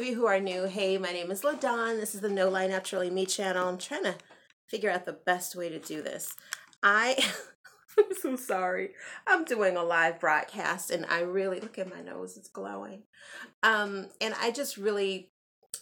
of you who are new, hey, my name is LaDawn. This is the No Lie Naturally Me channel. I'm trying to figure out the best way to do this. I'm so sorry. I'm doing a live broadcast and I really, look at my nose, it's glowing. And I just really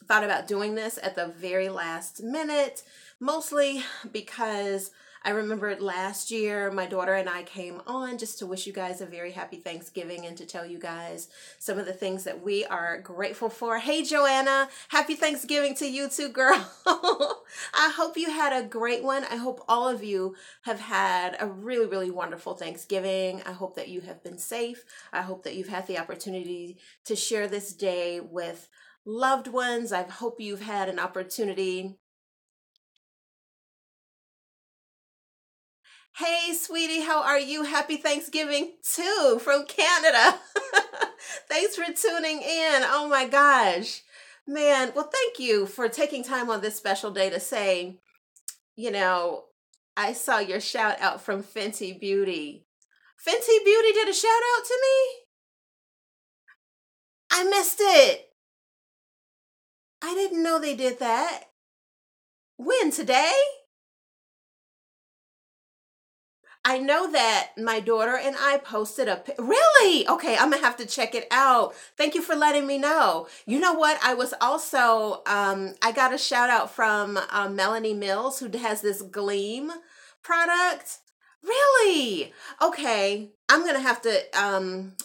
thought about doing this at the very last minute, mostly because I remembered last year my daughter and I came on just to wish you guys a very happy Thanksgiving and to tell you guys some of the things that we are grateful for. Hey Joanna, happy Thanksgiving to you too, girl. I hope you had a great one. I hope all of you have had a really, really wonderful Thanksgiving. I hope that you have been safe. I hope that you've had the opportunity to share this day with loved ones. I hope you've had an opportunity. Hey, sweetie, how are you? Happy Thanksgiving too from Canada. Thanks for tuning in. Oh my gosh. Man, well, thank you for taking time on this special day to say, you know, I saw your shout out from Fenty Beauty. Fenty Beauty did a shout out to me? I missed it. I didn't know they did that. When? Today? I know that my daughter and I posted really? Okay, I'm gonna have to check it out. Thank you for letting me know. You know what? I was also, I got a shout out from Melanie Mills, who has this Gleam product. Really? Okay, I'm gonna have to,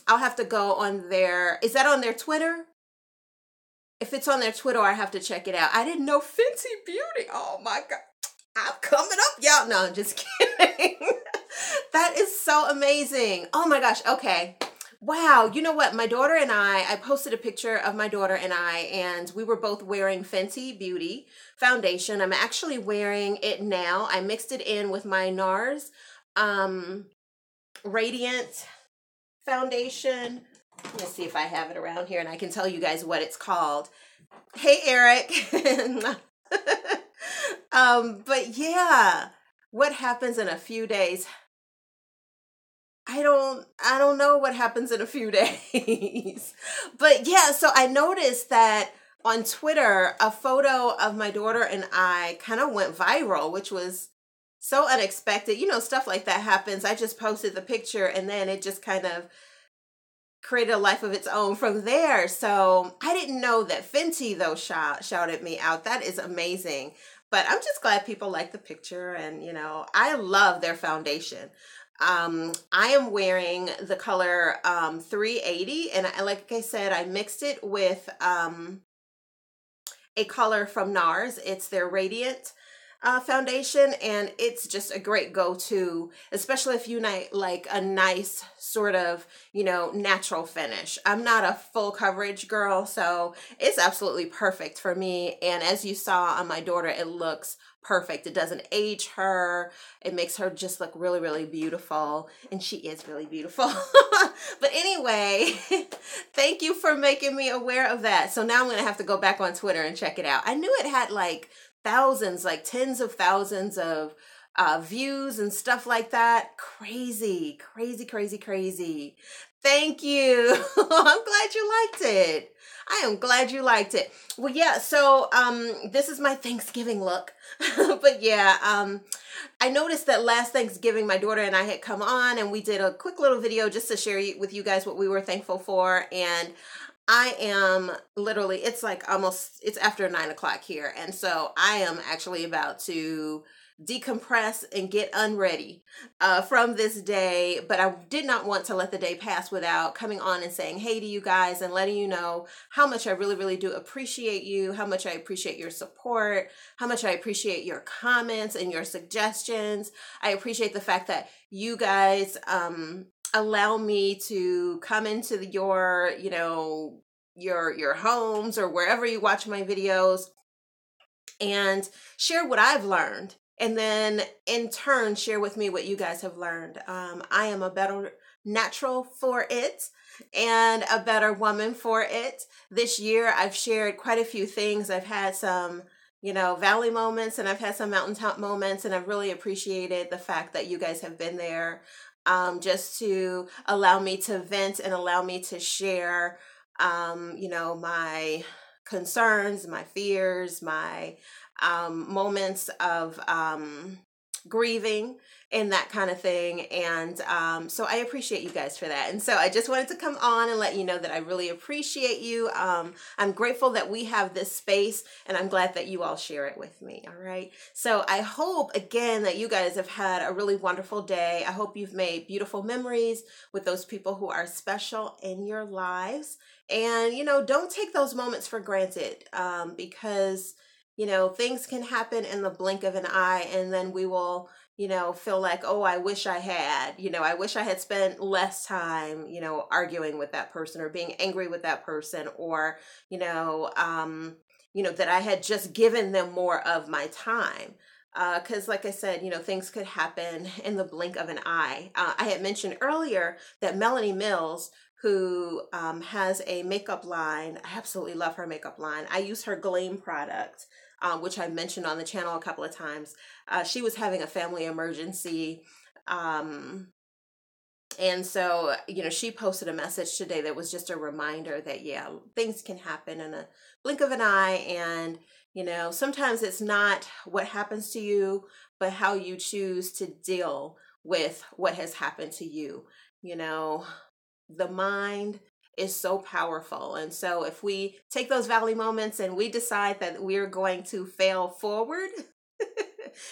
I'll have to go on their, is that on their Twitter? If it's on their Twitter, I have to check it out. I didn't know Fenty Beauty. Oh my God. I'm coming up, y'all. No, I'm just kidding. That is so amazing. Oh my gosh. Okay. Wow. You know what? My daughter and I posted a picture of my daughter and we were both wearing Fenty Beauty foundation. I'm actually wearing it now. I mixed it in with my NARS Radiant foundation. Let me see if I have it around here and I can tell you guys what it's called. Hey, Eric. But yeah, what happens in a few days? I don't know what happens in a few days. But yeah, so I noticed that on Twitter, a photo of my daughter and I kind of went viral, which was so unexpected. You know, stuff like that happens. I just posted the picture and then it just kind of created a life of its own from there. So I didn't know that Fenty, though, shouted me out. That is amazing. But I'm just glad people like the picture. And, you know, I love their foundation. I am wearing the color 380. And like I said, I mixed it with a color from NARS. It's their Radiant foundation, and it's just a great go-to, especially if you like a nice sort of, you know, natural finish. I'm not a full coverage girl, so it's absolutely perfect for me. And as you saw on my daughter, it looks perfect. It doesn't age her. It makes her just look really, really beautiful. And she is really beautiful. But anyway, thank you for making me aware of that. So now I'm going to have to go back on Twitter and check it out. I knew it had like thousands, like tens of thousands of views and stuff like that. Crazy, crazy, crazy, crazy. Thank you. I'm glad you liked it. I am glad you liked it. Well, yeah, so this is my Thanksgiving look. But yeah, I noticed that last Thanksgiving, my daughter and I had come on and we did a quick little video just to share with you guys what we were thankful for. And I am literally, it's like almost, it's after 9 o'clock here. And so I am actually about to decompress and get unready from this day. But I did not want to let the day pass without coming on and saying hey to you guys and letting you know how much I really, really do appreciate you, how much I appreciate your support, how much I appreciate your comments and your suggestions. I appreciate the fact that you guys, allow me to come into your, you know, your homes or wherever you watch my videos and share what I've learned. And then in turn, share with me what you guys have learned. I am a better natural for it and a better woman for it. This year, I've shared quite a few things. I've had some, you know, valley moments and I've had some mountaintop moments, and I've really appreciated the fact that you guys have been there. Just to allow me to vent and allow me to share, you know, my concerns, my fears, my moments of grieving and that kind of thing. And so I appreciate you guys for that. And so I just wanted to come on and let you know that I really appreciate you. I'm grateful that we have this space, and I'm glad that you all share it with me. All right. So I hope, again, that you guys have had a really wonderful day. I hope you've made beautiful memories with those people who are special in your lives. And, you know, don't take those moments for granted, because you know, things can happen in the blink of an eye, and then we will, you know, feel like, oh, I wish I had, you know, I wish I had spent less time, you know, arguing with that person or being angry with that person, or, you know, that I had just given them more of my time. Because like I said, you know, things could happen in the blink of an eye. I had mentioned earlier that Melanie Mills, who has a makeup line, I absolutely love her makeup line. I use her Gleam product, which I mentioned on the channel a couple of times. She was having a family emergency. And so, you know, she posted a message today that was just a reminder that, yeah, things can happen in a blink of an eye. And, you know, sometimes it's not what happens to you, but how you choose to deal with what has happened to you. You know, the mind is so powerful. And so if we take those valley moments and we decide that we're going to fail forward,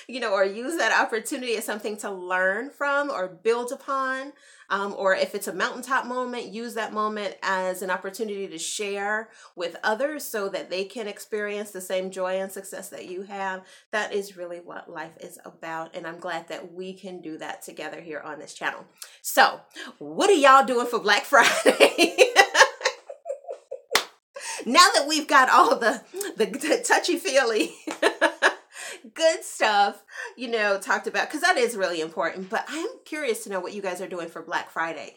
you know, or use that opportunity as something to learn from or build upon, or if it's a mountaintop moment, use that moment as an opportunity to share with others so that they can experience the same joy and success that you have. That is really what life is about. And I'm glad that we can do that together here on this channel. So what are y'all doing for Black Friday? Now that we've got all the touchy-feely good stuff, you know, talked about, because that is really important, but I'm curious to know what you guys are doing for Black Friday.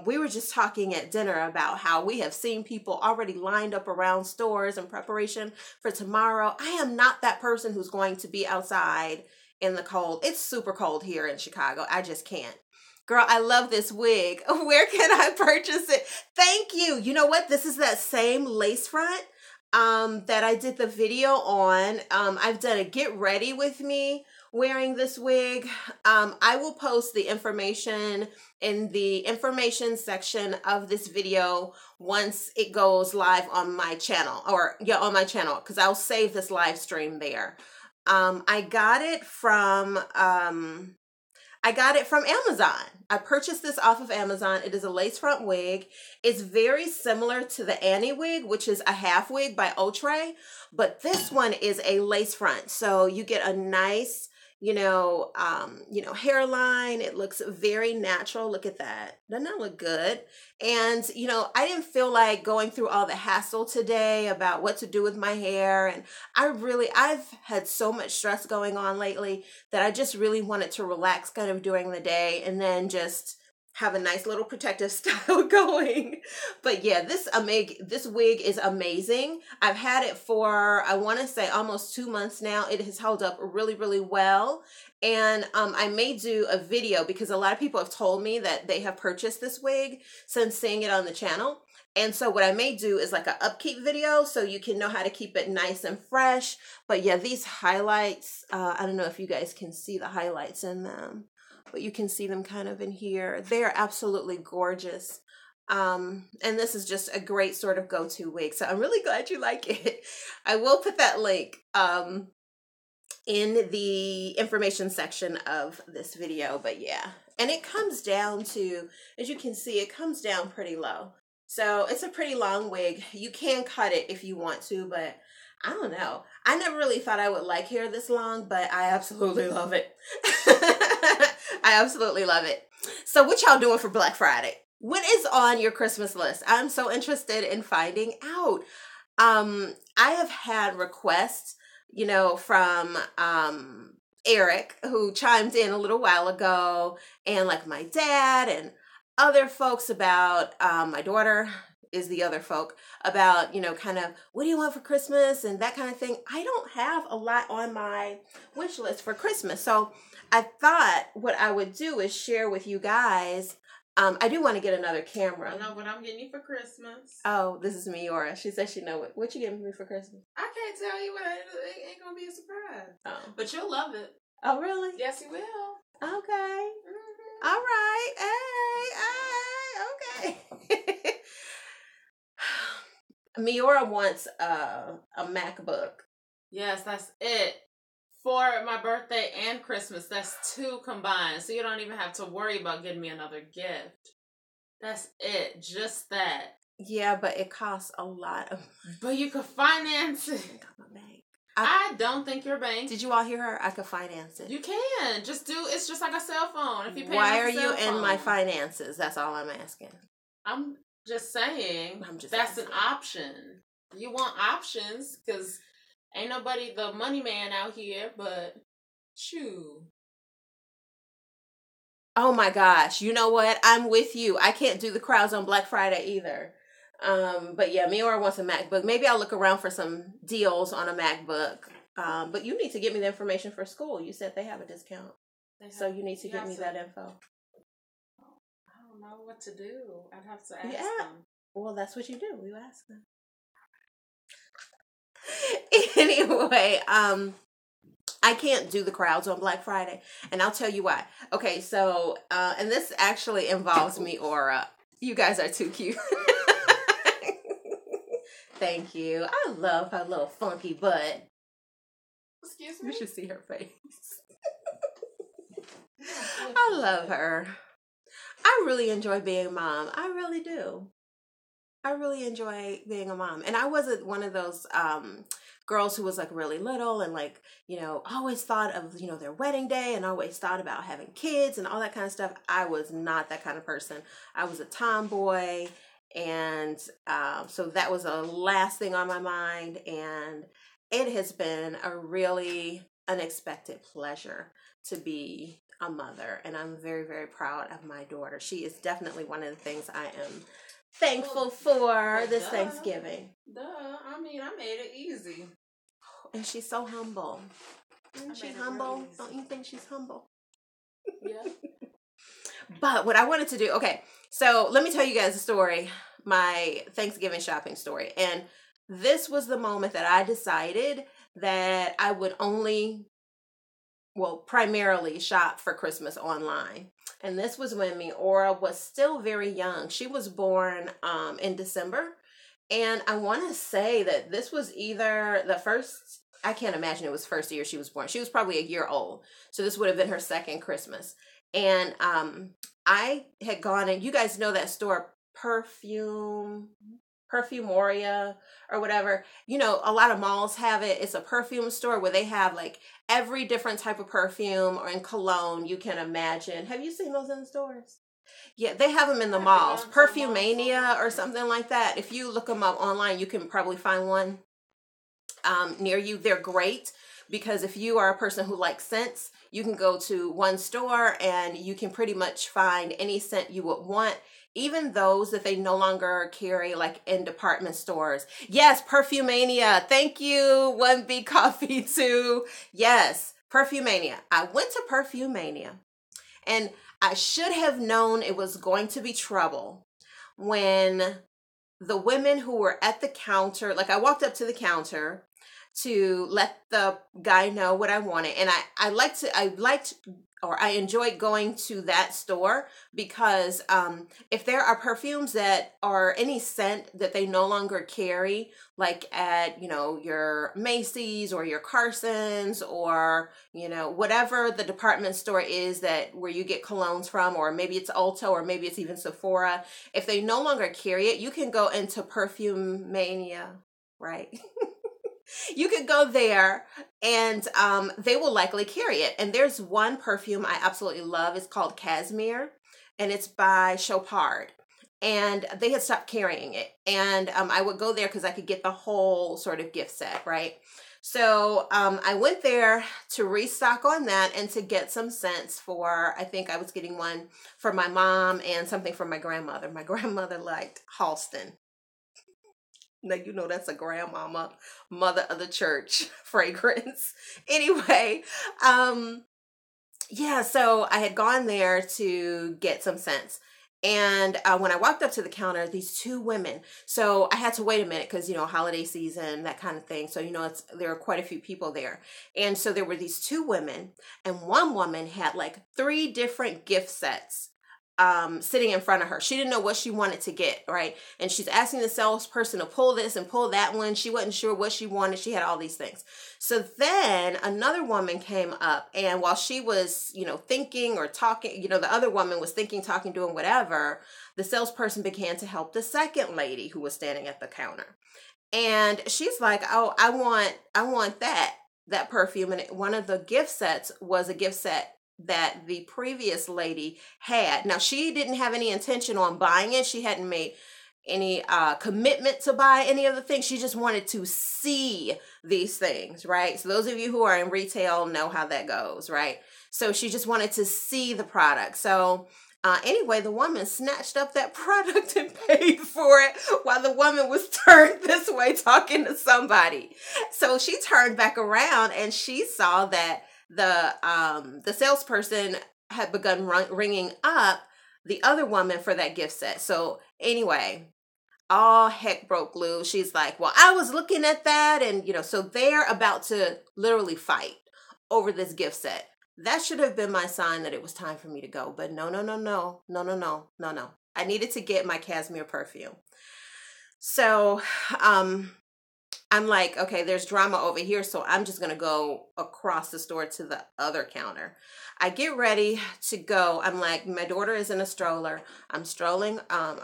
We were just talking at dinner about how we have seen people already lined up around stores in preparation for tomorrow. I am not that person who's going to be outside in the cold. It's super cold here in Chicago. I just can't. Girl, I love this wig. Where can I purchase it? Thank you. You know what? This is that same lace front that I did the video on. I've done a get ready with me wearing this wig. I will post the information in the information section of this video once it goes live on my channel, or yeah, on my channel, because I'll save this live stream there. I got it from Amazon. I purchased this off of Amazon. It is a lace front wig. It's very similar to the Annie wig, which is a half wig by Outre, but this one is a lace front. So you get a nice, hairline. It looks very natural. Look at that. Doesn't that look good? And, you know, I didn't feel like going through all the hassle today about what to do with my hair. And I've had so much stress going on lately that I just really wanted to relax kind of during the day and then just have a nice little protective style going. But yeah, this wig is amazing. I've had it for, I want to say, almost 2 months now. It has held up really, really well. And I may do a video because a lot of people have told me that they have purchased this wig since seeing it on the channel. And so what I may do is like an upkeep video so you can know how to keep it nice and fresh. But yeah, these highlights, I don't know if you guys can see the highlights in them, but you can see them kind of in here. They're absolutely gorgeous. And this is just a great sort of go-to wig. So I'm really glad you like it. I will put that link in the information section of this video, but yeah. And it comes down to, as you can see, it comes down pretty low. So it's a pretty long wig. You can cut it if you want to, but I don't know. I never really thought I would like hair this long, but I absolutely love it. I absolutely love it. So what y'all doing for Black Friday? What is on your Christmas list? I'm so interested in finding out. I have had requests, you know, from Eric, who chimed in a little while ago, and like my dad and other folks about my daughter is the other folk, about, you know, kind of what do you want for Christmas and that kind of thing. I don't have a lot on my wish list for Christmas. So I thought what I would do is share with you guys I do want to get another I camera. know what I'm getting you for Christmas. Oh, this is Miora. She said she know what you getting me for Christmas. I can't tell you what it ain't gonna be a surprise. Oh, But you'll love it. oh really? Yes, you will. Okay. Mm-hmm. All right. Hey, okay. Miora wants a MacBook. Yes, that's it. For my birthday and Christmas, that's 2 combined. So you don't even have to worry about getting me another gift. That's it. Just that. Yeah, but it costs a lot of money. But you could finance it. I don't think your bank. Did you all hear her? I could finance it. You can. It's just like a cell phone. If you pay Why like are a cell you in phone. my finances? That's all I'm asking. I'm just saying. That's an option. You want options because ain't nobody the money man out here, but shoo. Oh my gosh. You know what? I'm with you. I can't do the crowds on Black Friday either. But yeah, Miora wants a MacBook. Maybe I'll look around for some deals on a MacBook. But you need to get me the information for school. You said they have a discount. So you need to get me that info. I don't know what to do. I'd have to ask them. Well, that's what you do. You ask them. Anyway, I can't do the crowds on Black Friday, and I'll tell you why. Okay, so, and this actually involves Miora. You guys are too cute. Thank you. I love her little funky butt. Excuse me? You should see her face. I love her. I really enjoy being a mom. I really do. I really enjoy being a mom. And I wasn't one of those girls who was like really little and like, you know, always thought of, you know, their wedding day and always thought about having kids and all that kind of stuff. I was not that kind of person. I was a tomboy. And so that was the last thing on my mind. And it has been a really unexpected pleasure to be a mother. And I'm very, very proud of my daughter. She is definitely one of the things I am thankful for this Thanksgiving. I mean, I made it easy. And she's so humble. Isn't she humble? Don't you think she's humble? Yeah. But what I wanted to do, okay, so let me tell you guys a story, my Thanksgiving shopping story. And this was the moment that I decided that I would primarily shop for Christmas online. And this was when Miora was still very young. She was born in December. And I want to say that this was either the first, I can't imagine it was first year she was born. She was probably a year old. So this would have been her second Christmas. And I had gone, and you guys know that store, Perfumoria or whatever. You know, a lot of malls have it. It's a perfume store where they have like every different type of perfume or in cologne you can imagine. Have you seen those in the stores? Yeah, they have them in the malls. Perfumania or something like that. If you look them up online, you can probably find one near you. They're great because if you are a person who likes scents, you can go to one store and you can pretty much find any scent you would want, even those that they no longer carry like in department stores. Yes, Perfumania. Thank you, 1B Coffee too. Yes, Perfumania. I went to Perfumania and I should have known it was going to be trouble when the women who were at the counter, like I walked up to the counter to let the guy know what I wanted. And I enjoyed going to that store because if there are perfumes that are any scent that they no longer carry, like at, you know, your Macy's or your Carson's or, you know, whatever the department store is that where you get colognes from, or maybe it's Ulta or maybe it's even Sephora, if they no longer carry it, you can go into Perfumania, right? You could go there and they will likely carry it. And there's one perfume I absolutely love. It's called Cashmere and it's by Chopard. And they had stopped carrying it. And I would go there because I could get the whole sort of gift set, right? So I went there to restock on that and to get some scents for, I think I was getting one for my mom and something for my grandmother. My grandmother liked Halston. Now, you know, that's a grandmama, mother of the church fragrance. Anyway, yeah, so I had gone there to get some scents. And when I walked up to the counter, these two women, so I had to wait a minute because, holiday season, that kind of thing. So, there are quite a few people there. And so there were these two women, and one woman had like 3 different gift sets sitting in front of her. She didn't know what she wanted to get, right? And she's asking the salesperson to pull this and pull that one. She wasn't sure what she wanted. She had all these things. So then another woman came up, and while she was, thinking or talking, the other woman was thinking, talking, doing whatever, the salesperson began to help the second lady who was standing at the counter. And she's like, "Oh, I want that perfume." And one of the gift sets was a gift set that the previous lady had. Now, she didn't have any intention on buying it. She hadn't made any commitment to buy any of the things. She just wanted to see these things, right? So those of you who are in retail know how that goes, right? So she just wanted to see the product. So anyway, the woman snatched up that product and paid for it while the woman was turned this way talking to somebody. So she turned back around and she saw that the salesperson had begun ringing up the other woman for that gift set. So anyway, all heck broke loose. She's like, "Well, I was looking at that." And, so they're about to literally fight over this gift set. That should have been my sign that it was time for me to go. But no. I needed to get my cashmere perfume. So, I'm like, okay, there's drama over here, so I'm just going to go across the store to the other counter. I get ready to go. I'm like, my daughter is in a stroller. I'm strolling,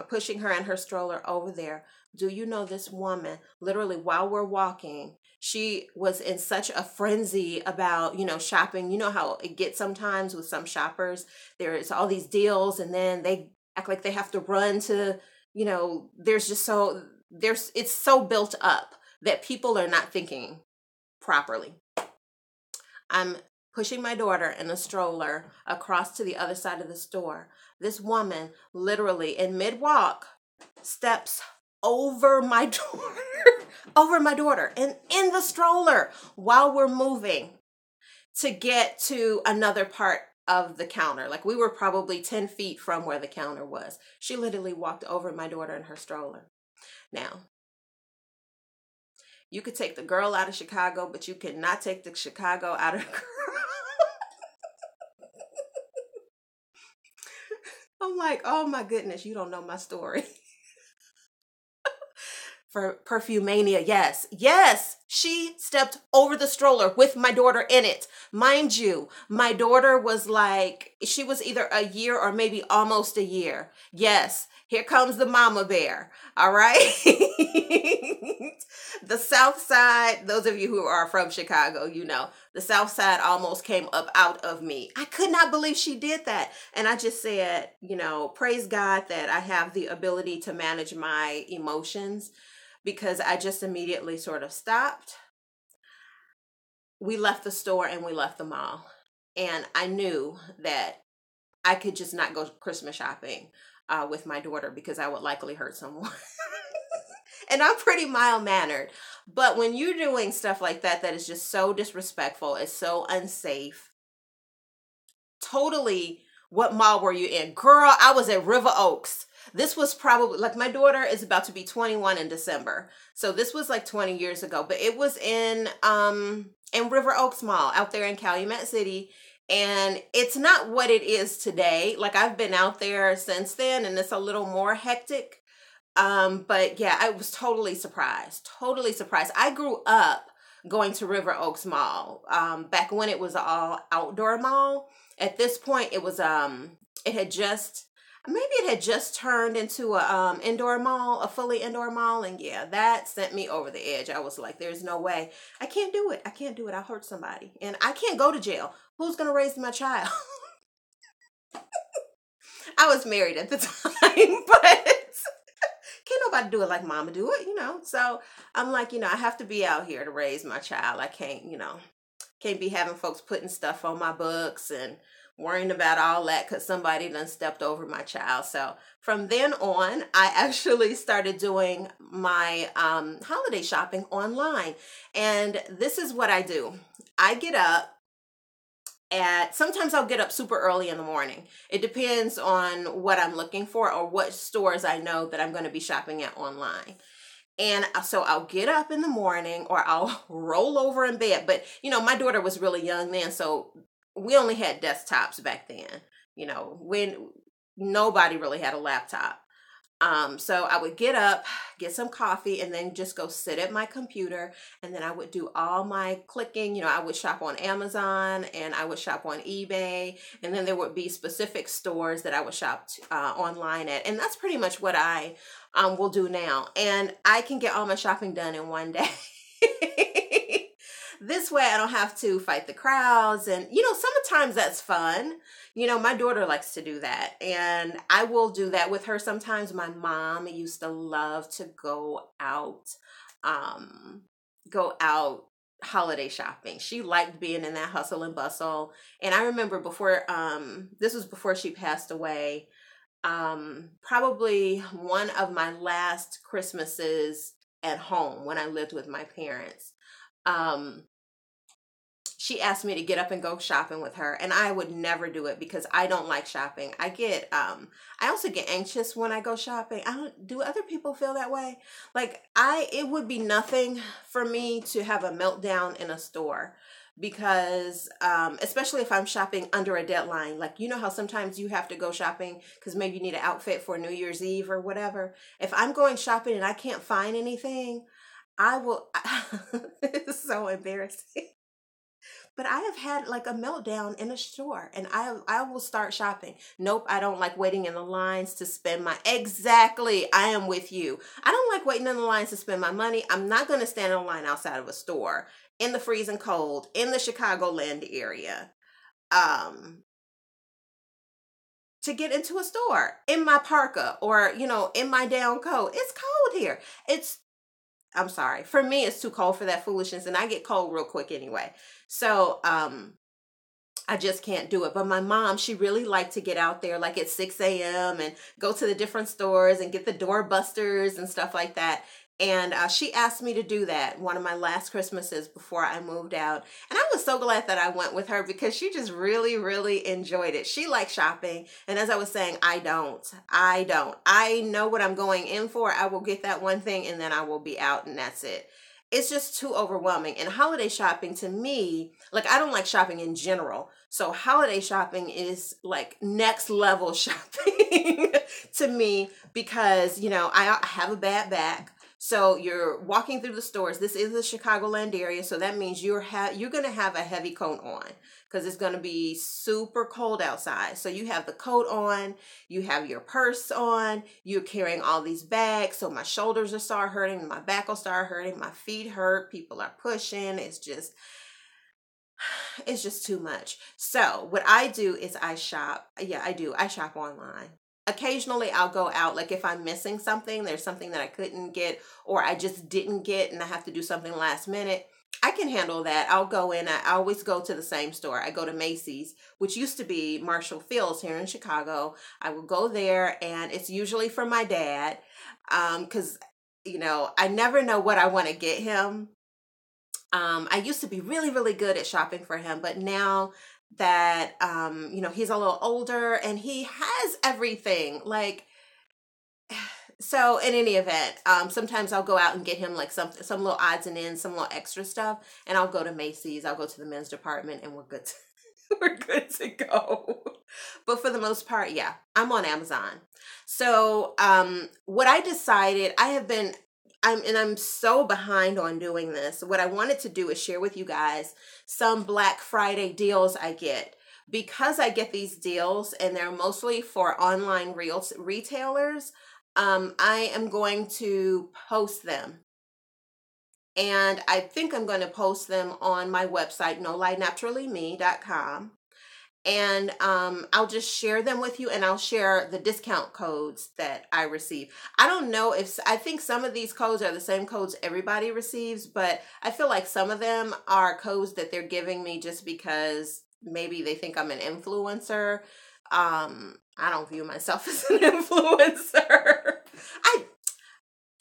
pushing her and her stroller over there. Do you know this woman, literally while we're walking, she was in such a frenzy about, shopping. You know how it gets sometimes with some shoppers. There's all these deals and then they act like they have to run to, it's so built up that people are not thinking properly. I'm pushing my daughter in a stroller across to the other side of the store. This woman, literally in mid-walk, steps over my daughter, and in the stroller while we're moving to get to another part of the counter. Like we were probably 10 feet from where the counter was. She literally walked over my daughter in her stroller. Now, you could take the girl out of Chicago, but you cannot take the Chicago out of the girl. I'm like, oh my goodness, you don't know my story. For Perfumania, yes, she stepped over the stroller with my daughter in it. Mind you, my daughter was like, she was either a year or maybe almost a year. Yes, here comes the mama bear, all right? The South Side, those of you who are from Chicago, the South Side almost came up out of me. I could not believe she did that. And I just said, praise God that I have the ability to manage my emotions, because I just immediately sort of stopped. We left the store and we left the mall. And I knew that I could just not go Christmas shopping with my daughter because I would likely hurt someone. And I'm pretty mild-mannered. But when you're doing stuff like that is just so disrespectful, it's so unsafe. Totally, what mall were you in? Girl, I was at River Oaks. This was probably, like, my daughter is about to be 21 in December. So this was like 20 years ago. But it was in River Oaks Mall out there in Calumet City. And it's not what it is today. Like, I've been out there since then, and it's a little more hectic. But yeah, I was totally surprised. I grew up going to River Oaks Mall, back when it was all outdoor mall. At this point, it was, it had just turned into a, indoor mall, a fully indoor mall. And yeah, that sent me over the edge. I was like, there's no way. I can't do it. I'll hurt somebody, and I can't go to jail. Who's going to raise my child? I was married at the time, but can't nobody do it like mama do it, So I'm like, I have to be out here to raise my child. I can't, can't be having folks putting stuff on my books and worrying about all that because somebody done stepped over my child. So from then on, I actually started doing my holiday shopping online. And this is what I do. I get up sometimes I'll get up super early in the morning. It depends on what I'm looking for or what stores I know that I'm going to be shopping at online. And so I'll get up in the morning or I'll roll over in bed. But, my daughter was really young then, so we only had desktops back then, when nobody really had a laptop. So I would get up, get some coffee, and then just go sit at my computer. And then I would do all my clicking. I would shop on Amazon and I would shop on eBay. And then there would be specific stores that I would shop online at. And that's pretty much what I will do now. And I can get all my shopping done in one day. This way I don't have to fight the crowds. And, sometimes that's fun. My daughter likes to do that. And I will do that with her sometimes. My mom used to love to go out holiday shopping. She liked being in that hustle and bustle. And I remember this was before she passed away, probably one of my last Christmases at home when I lived with my parents. She asked me to get up and go shopping with her, and I would never do it because I don't like shopping. I also get anxious when I go shopping. Do other people feel that way? Like it would be nothing for me to have a meltdown in a store because, especially if I'm shopping under a deadline, like, how sometimes you have to go shopping because maybe you need an outfit for New Year's Eve or whatever. If I'm going shopping and I can't find anything, it's so embarrassing. But I have had like a meltdown in a store and I will start shopping. Nope, I don't like waiting in the lines to spend Exactly, I am with you. I don't like waiting in the lines to spend my money. I'm not going to stand in line outside of a store in the freezing cold in the Chicagoland area to get into a store in my parka or, in my down coat. It's cold here. I'm sorry. For me, it's too cold for that foolishness, and I get cold real quick anyway. So, I just can't do it. But my mom, she really liked to get out there like at 6 a.m. and go to the different stores and get the doorbusters and stuff like that. And she asked me to do that one of my last Christmases before I moved out. And I was so glad that I went with her because she just really, really enjoyed it. She likes shopping. And as I was saying, I don't. I know what I'm going in for. I will get that one thing and then I will be out and that's it. It's just too overwhelming. And holiday shopping to me, like I don't like shopping in general. So holiday shopping is like next level shopping to me because, I have a bad back. So you're walking through the stores. This is the Chicagoland area. So that means you're going to have a heavy coat on because it's going to be super cold outside. So you have the coat on, you have your purse on, you're carrying all these bags. So my shoulders will start hurting, my back will start hurting, my feet hurt, people are pushing. It's just too much. So what I do is I shop. Yeah, I do. I shop online. Occasionally I'll go out, like if I'm missing something, there's something that I couldn't get or I just didn't get and I have to do something last minute, I can handle that. I'll go in. I always go to the same store. I go to Macy's, which used to be Marshall Field's here in Chicago. I will go there and it's usually for my dad because, I never know what I want to get him. I used to be really, really good at shopping for him, but now that, he's a little older and he has everything like, so in any event, sometimes I'll go out and get him like some little odds and ends, some little extra stuff. And I'll go to Macy's, I'll go to the men's department and we're good to go. But for the most part, yeah, I'm on Amazon. So, what I decided, I'm so behind on doing this. What I wanted to do is share with you guys some Black Friday deals I get. Because I get these deals and they're mostly for online retailers, I am going to post them. And I think I'm going to post them on my website, nolighnaturallyme.com. And I'll just share them with you and I'll share the discount codes that I receive. I don't know I think some of these codes are the same codes everybody receives, but I feel like some of them are codes that they're giving me just because maybe they think I'm an influencer. I don't view myself as an influencer.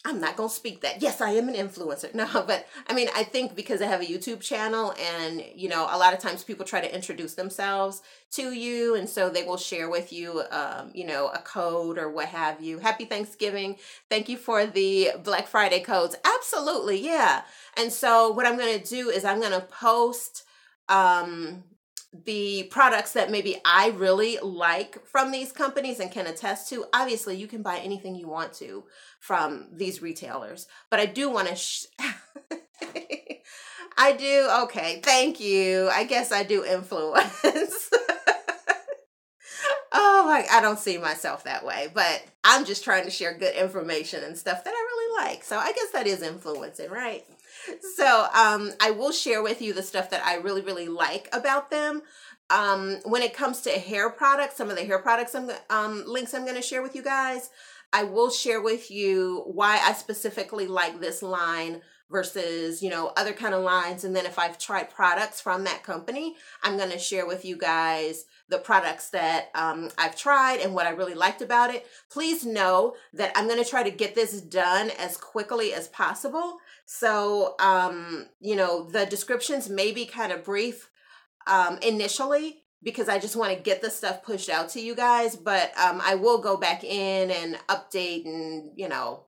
I'm not going to speak that. Yes, I am an influencer. No, but I mean, I think because I have a YouTube channel and, you know, a lot of times people try to introduce themselves to you. And so they will share with you, you know, a code or what have you. Happy Thanksgiving. Thank you for the Black Friday codes. Absolutely. Yeah. And so what I'm going to do is I'm going to post, the products that maybe I really like from these companies and can attest to. Obviously, you can buy anything you want to from these retailers, but I do want to I do. Okay, thank you. I guess I do influence. Oh, like I don't see myself that way, but I'm just trying to share good information and stuff that I really like. So I guess that is influencing, right? So I will share with you the stuff that I really, really like about them. When it comes to hair products, some of the hair products links I'm going to share with you guys, I will share with you why I specifically like this line versus, you know, other kind of lines. And then if I've tried products from that company, I'm going to share with you guys the products that I've tried and what I really liked about it. Please know that I'm going to try to get this done as quickly as possible. So, you know, the descriptions may be kind of brief initially because I just want to get the stuff pushed out to you guys. But I will go back in and update and, you know,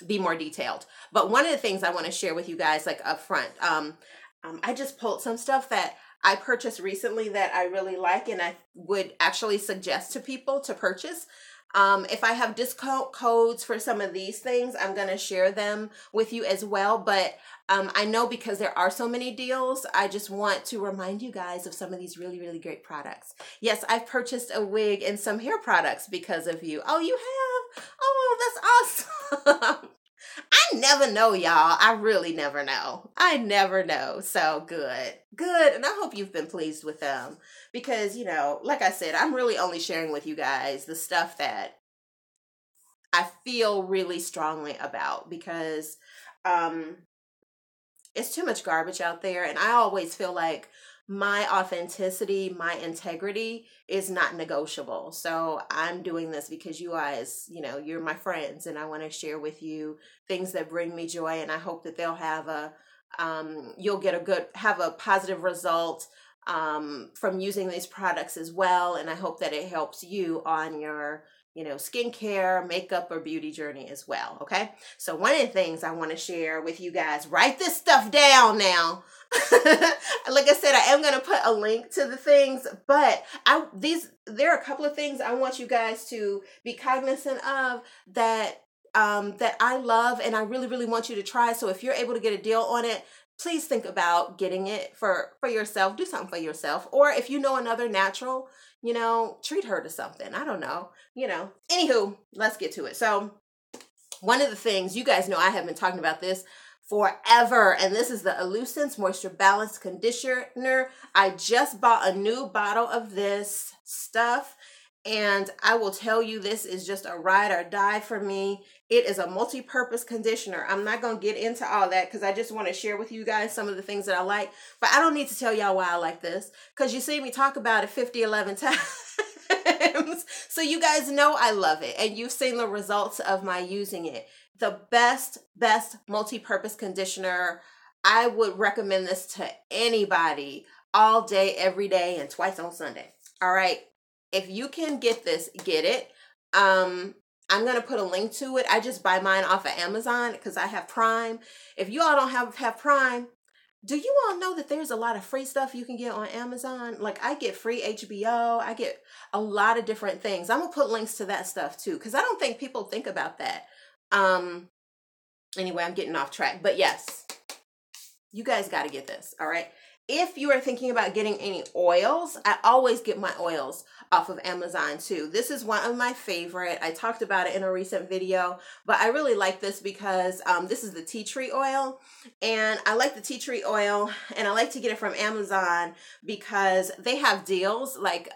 be more detailed. But one of the things I want to share with you guys, like up front, I just pulled some stuff that I purchased recently that I really like and I would actually suggest to people to purchase. If I have discount codes for some of these things, I'm going to share them with you as well. But I know because there are so many deals, I just want to remind you guys of some of these really, really great products. Yes, I've purchased a wig and some hair products because of you. Oh, you have? Oh, that's awesome. I never know, y'all. I really never know. I never know. So good. Good. And I hope you've been pleased with them because, you know, like I said, I'm really only sharing with you guys the stuff that I feel really strongly about because it's too much garbage out there. And I always feel like my authenticity, my integrity is not negotiable. So I'm doing this because you guys, you know, you're my friends and I want to share with you things that bring me joy. And I hope that they'll have you'll have a positive result from using these products as well. And I hope that it helps you on your, you know, skincare, makeup, or beauty journey as well. Okay. So one of the things I want to share with you guys, write this stuff down now. Like I said, I am going to put a link to the things, but there are a couple of things I want you guys to be cognizant of that I love and I really, really want you to try. So if you're able to get a deal on it, please think about getting it for yourself. Do something for yourself. Or if you know another natural, you know, treat her to something. I don't know, you know. Anywho, let's get to it. So one of the things, you guys know I have been talking about this forever, and this is the Illusense Moisture Balance Conditioner. I just bought a new bottle of this stuff, and I will tell you, this is just a ride or die for me. It is a multi-purpose conditioner. I'm not going to get into all that because I just want to share with you guys some of the things that I like, but I don't need to tell y'all why I like this because you see me talk about it 11 times. So you guys know I love it, and you've seen the results of my using it. The best multi-purpose conditioner. I would recommend this to anybody all day, every day, and twice on Sunday. All right. If you can get this, get it. I'm going to put a link to it. I just buy mine off of Amazon because I have Prime. If you all don't have Prime, do you all know that there's a lot of free stuff you can get on Amazon? Like I get free HBO. I get a lot of different things. I'm going to put links to that stuff too because I don't think people think about that. Anyway, I'm getting off track, but yes, you guys got to get this. All right. If you are thinking about getting any oils, I always get my oils off of Amazon too. This is one of my favorite. I talked about it in a recent video, but I really like this because this is the tea tree oil, and I like the tea tree oil, and I like to get it from Amazon because they have deals. Like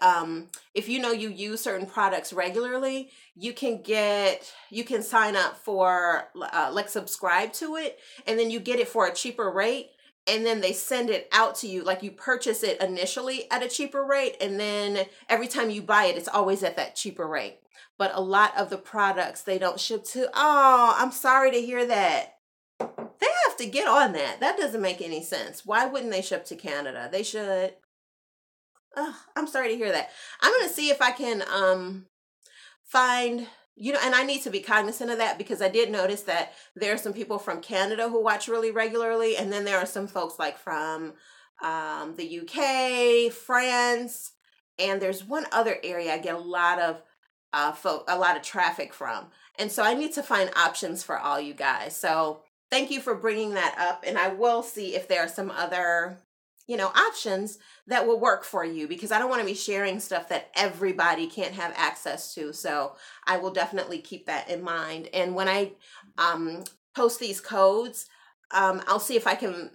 if you know you use certain products regularly, you can sign up for like subscribe to it, and then you get it for a cheaper rate. and then they send it out to you. Like, you purchase it initially at a cheaper rate, and then every time you buy it, it's always at that cheaper rate. But a lot of the products, they don't ship to. Oh, I'm sorry to hear that. They have to get on that. That doesn't make any sense. Why wouldn't they ship to Canada? They should. I'm sorry to hear that. I'm going to see if I can find, and I need to be cognizant of that, because I did notice that there are some people from Canada who watch really regularly, and then there are some folks like from the UK, France, and there's one other area I get a lot of traffic from. And so I need to find options for all you guys. So thank you for bringing that up, and I will see if there are some other options that will work for you, because I don't want to be sharing stuff that everybody can't have access to. So I will definitely keep that in mind. And when I post these codes, I'll see if I can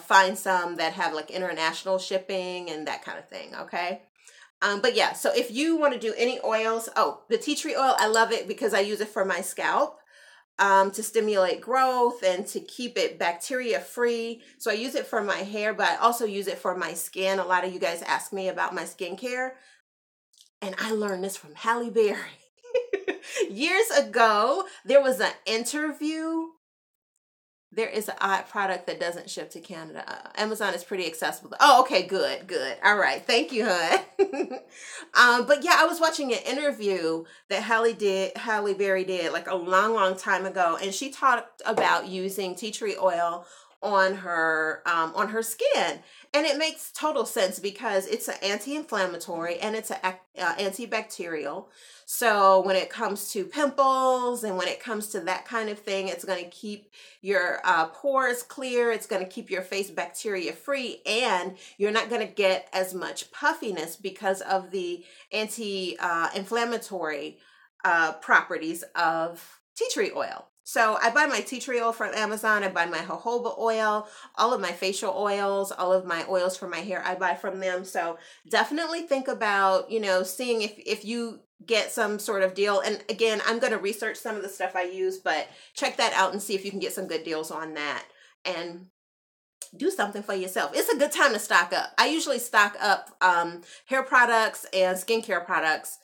find some that have like international shipping and that kind of thing. Okay. But yeah, so if you want to do any oils, the tea tree oil, I love it because I use it for my scalp. To stimulate growth and to keep it bacteria free. So I use it for my hair, but I also use it for my skin. A lot of you guys ask me about my skincare, and I learned this from Halle Berry. Years ago, there was an interview. There is an odd product that doesn't ship to Canada. Amazon is pretty accessible. Oh, okay, good. All right, thank you, hon. But yeah, I was watching an interview that Halle Berry did like a long time ago, and she talked about using tea tree oil on her skin, and it makes total sense because it's an anti-inflammatory and it's an antibacterial. So when it comes to pimples and when it comes to that kind of thing, it's going to keep your pores clear. It's going to keep your face bacteria free, and you're not going to get as much puffiness because of the anti-inflammatory properties of tea tree oil. So I buy my tea tree oil from Amazon. I buy my jojoba oil, all of my facial oils, all of my oils for my hair, I buy from them. So definitely think about, seeing if you get some sort of deal. And again, I'm going to research some of the stuff I use, but check that out and see if you can get some good deals on that and do something for yourself. It's a good time to stock up. I usually stock up hair products and skincare products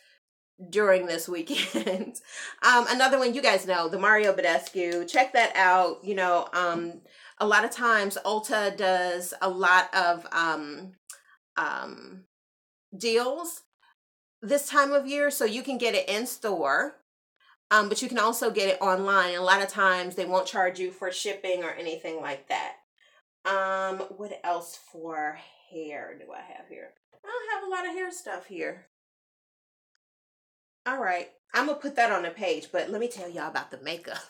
during this weekend. Another one, you guys know, the Mario Badescu. Check that out. A lot of times Ulta does a lot of deals this time of year, so you can get it in store, but you can also get it online. And a lot of times they won't charge you for shipping or anything like that. What else for hair do I have here? I don't have a lot of hair stuff here. All right, I'm going to put that on the page, but let me tell y'all about the makeup.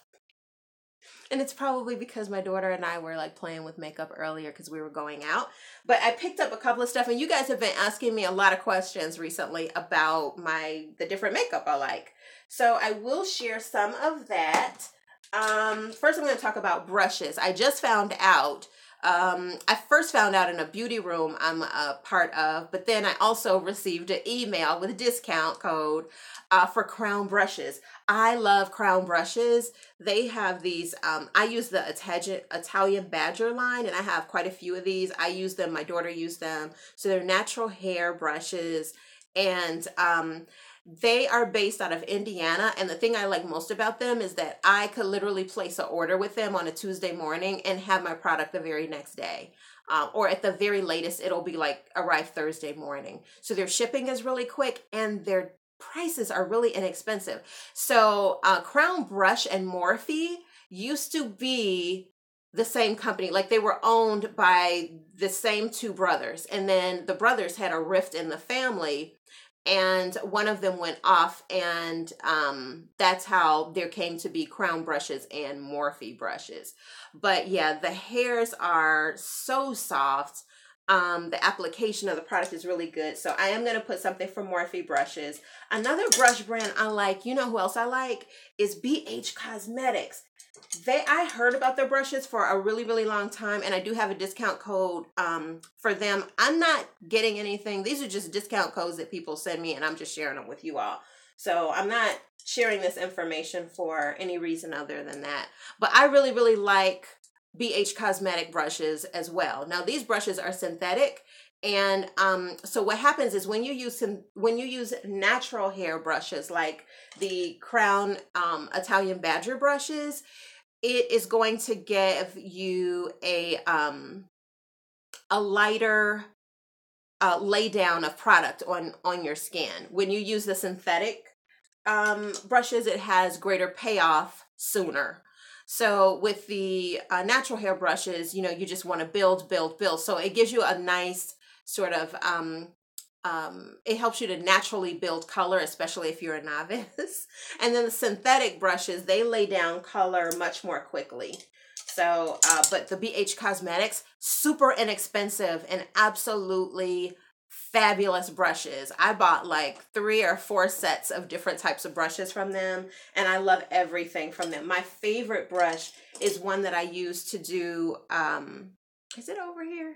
And it's probably because my daughter and I were like playing with makeup earlier because we were going out. But I picked up a couple of stuff, and you guys have been asking me a lot of questions recently about the different makeup I like. So I will share some of that. First, I'm going to talk about brushes. I just found out. I first found out in a beauty room I'm a part of, but then I also received an email with a discount code for Crown brushes. I love Crown brushes. They have these, I use the Italian Badger line, and I have quite a few of these. I use them, my daughter used them. So they're natural hair brushes, and they are based out of Indiana, and the thing I like most about them is that I could literally place an order with them on a Tuesday morning and have my product the very next day. Or at the very latest, it'll be like arrive Thursday morning. So their shipping is really quick, and their prices are really inexpensive. So Crown Brush and Morphe used to be the same company. Like, they were owned by the same two brothers, and then the brothers had a rift in the family, and one of them went off, and that's how there came to be Crown brushes and Morphe brushes. But yeah, the hairs are so soft. The application of the product is really good. So I am going to put something from Morphe brushes. Another brush brand I like, you know who else I like, is BH Cosmetics. I heard about their brushes for a really long time, and I do have a discount code for them. I'm not getting anything. These are just discount codes that people send me, and I'm just sharing them with you all. So I'm not sharing this information for any reason other than that. But I really like BH Cosmetic brushes as well. Now these brushes are synthetic, and so what happens is when you use natural hair brushes like the Crown Italian Badger brushes, it is going to give you a lighter lay down of product on your skin. When you use the synthetic brushes, it has greater payoff sooner. So with the natural hair brushes, you know, you just want to build. So it gives you a nice sort of, it helps you to naturally build color, especially if you're a novice. And then the synthetic brushes, they lay down color much more quickly. So, but the BH Cosmetics, super inexpensive and absolutely fabulous brushes. I bought like 3 or 4 sets of different types of brushes from them, and I love everything from them. My favorite brush is one that I use to do, is it over here?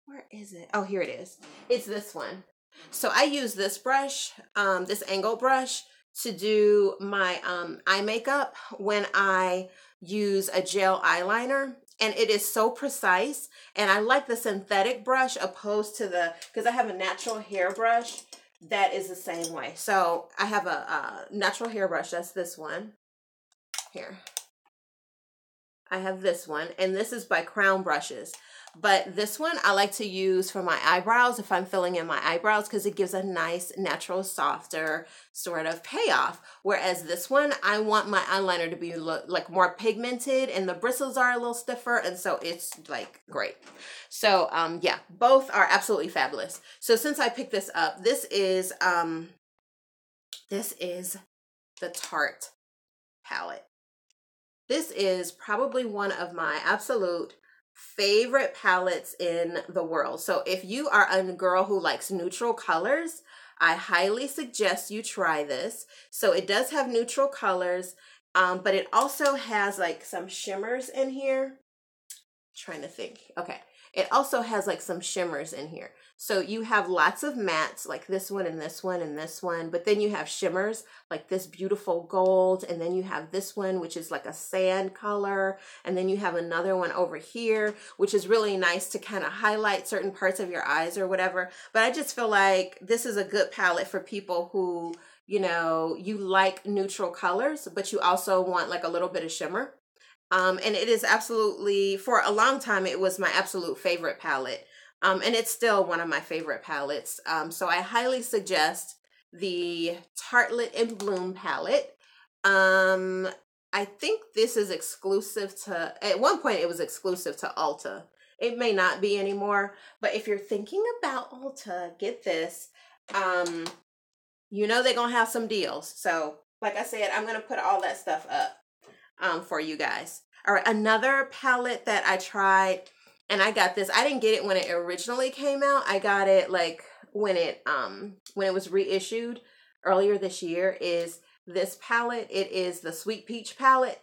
Where is it? Oh, here it is. It's this one. So I use this brush, this angle brush, to do my eye makeup when I use a gel eyeliner, and it is so precise. And I like the synthetic brush opposed to the, because I have a natural hair brush that is the same way. So I have a natural hair brush, that's this one here. I have this one, and this is by Crown Brushes. But this one I like to use for my eyebrows if I'm filling in my eyebrows, because it gives a nice, natural, softer sort of payoff. Whereas this one, I want my eyeliner to be like more pigmented, and the bristles are a little stiffer, and so it's like great. So yeah, both are absolutely fabulous. So since I picked this up, this is the Tarte palette. This is probably one of my absolute favorite palettes in the world. So if you are a girl who likes neutral colors, I highly suggest you try this. So it does have neutral colors, but it also has like some shimmers in here. Trying to think. Okay. It also has like some shimmers in here. So you have lots of mattes like this one and this one and this one, but then you have shimmers like this beautiful gold, and then you have this one which is like a sand color, and then you have another one over here which is really nice to kind of highlight certain parts of your eyes or whatever. But I just feel like this is a good palette for people who, you know, you like neutral colors, but you also want like a little bit of shimmer. And it is absolutely, for a long time, it was my absolute favorite palette. And it's still one of my favorite palettes. So I highly suggest the Tartelette in Bloom palette. I think this is exclusive to, at one point it was exclusive to Ulta. It may not be anymore, but if you're thinking about Ulta, get this. You know they're going to have some deals. So like I said, I'm going to put all that stuff up for you guys. All right, another palette that I tried, and I got this. I didn't get it when it originally came out. I got it like when it was reissued earlier this year, is this palette. It is the Sweet Peach palette,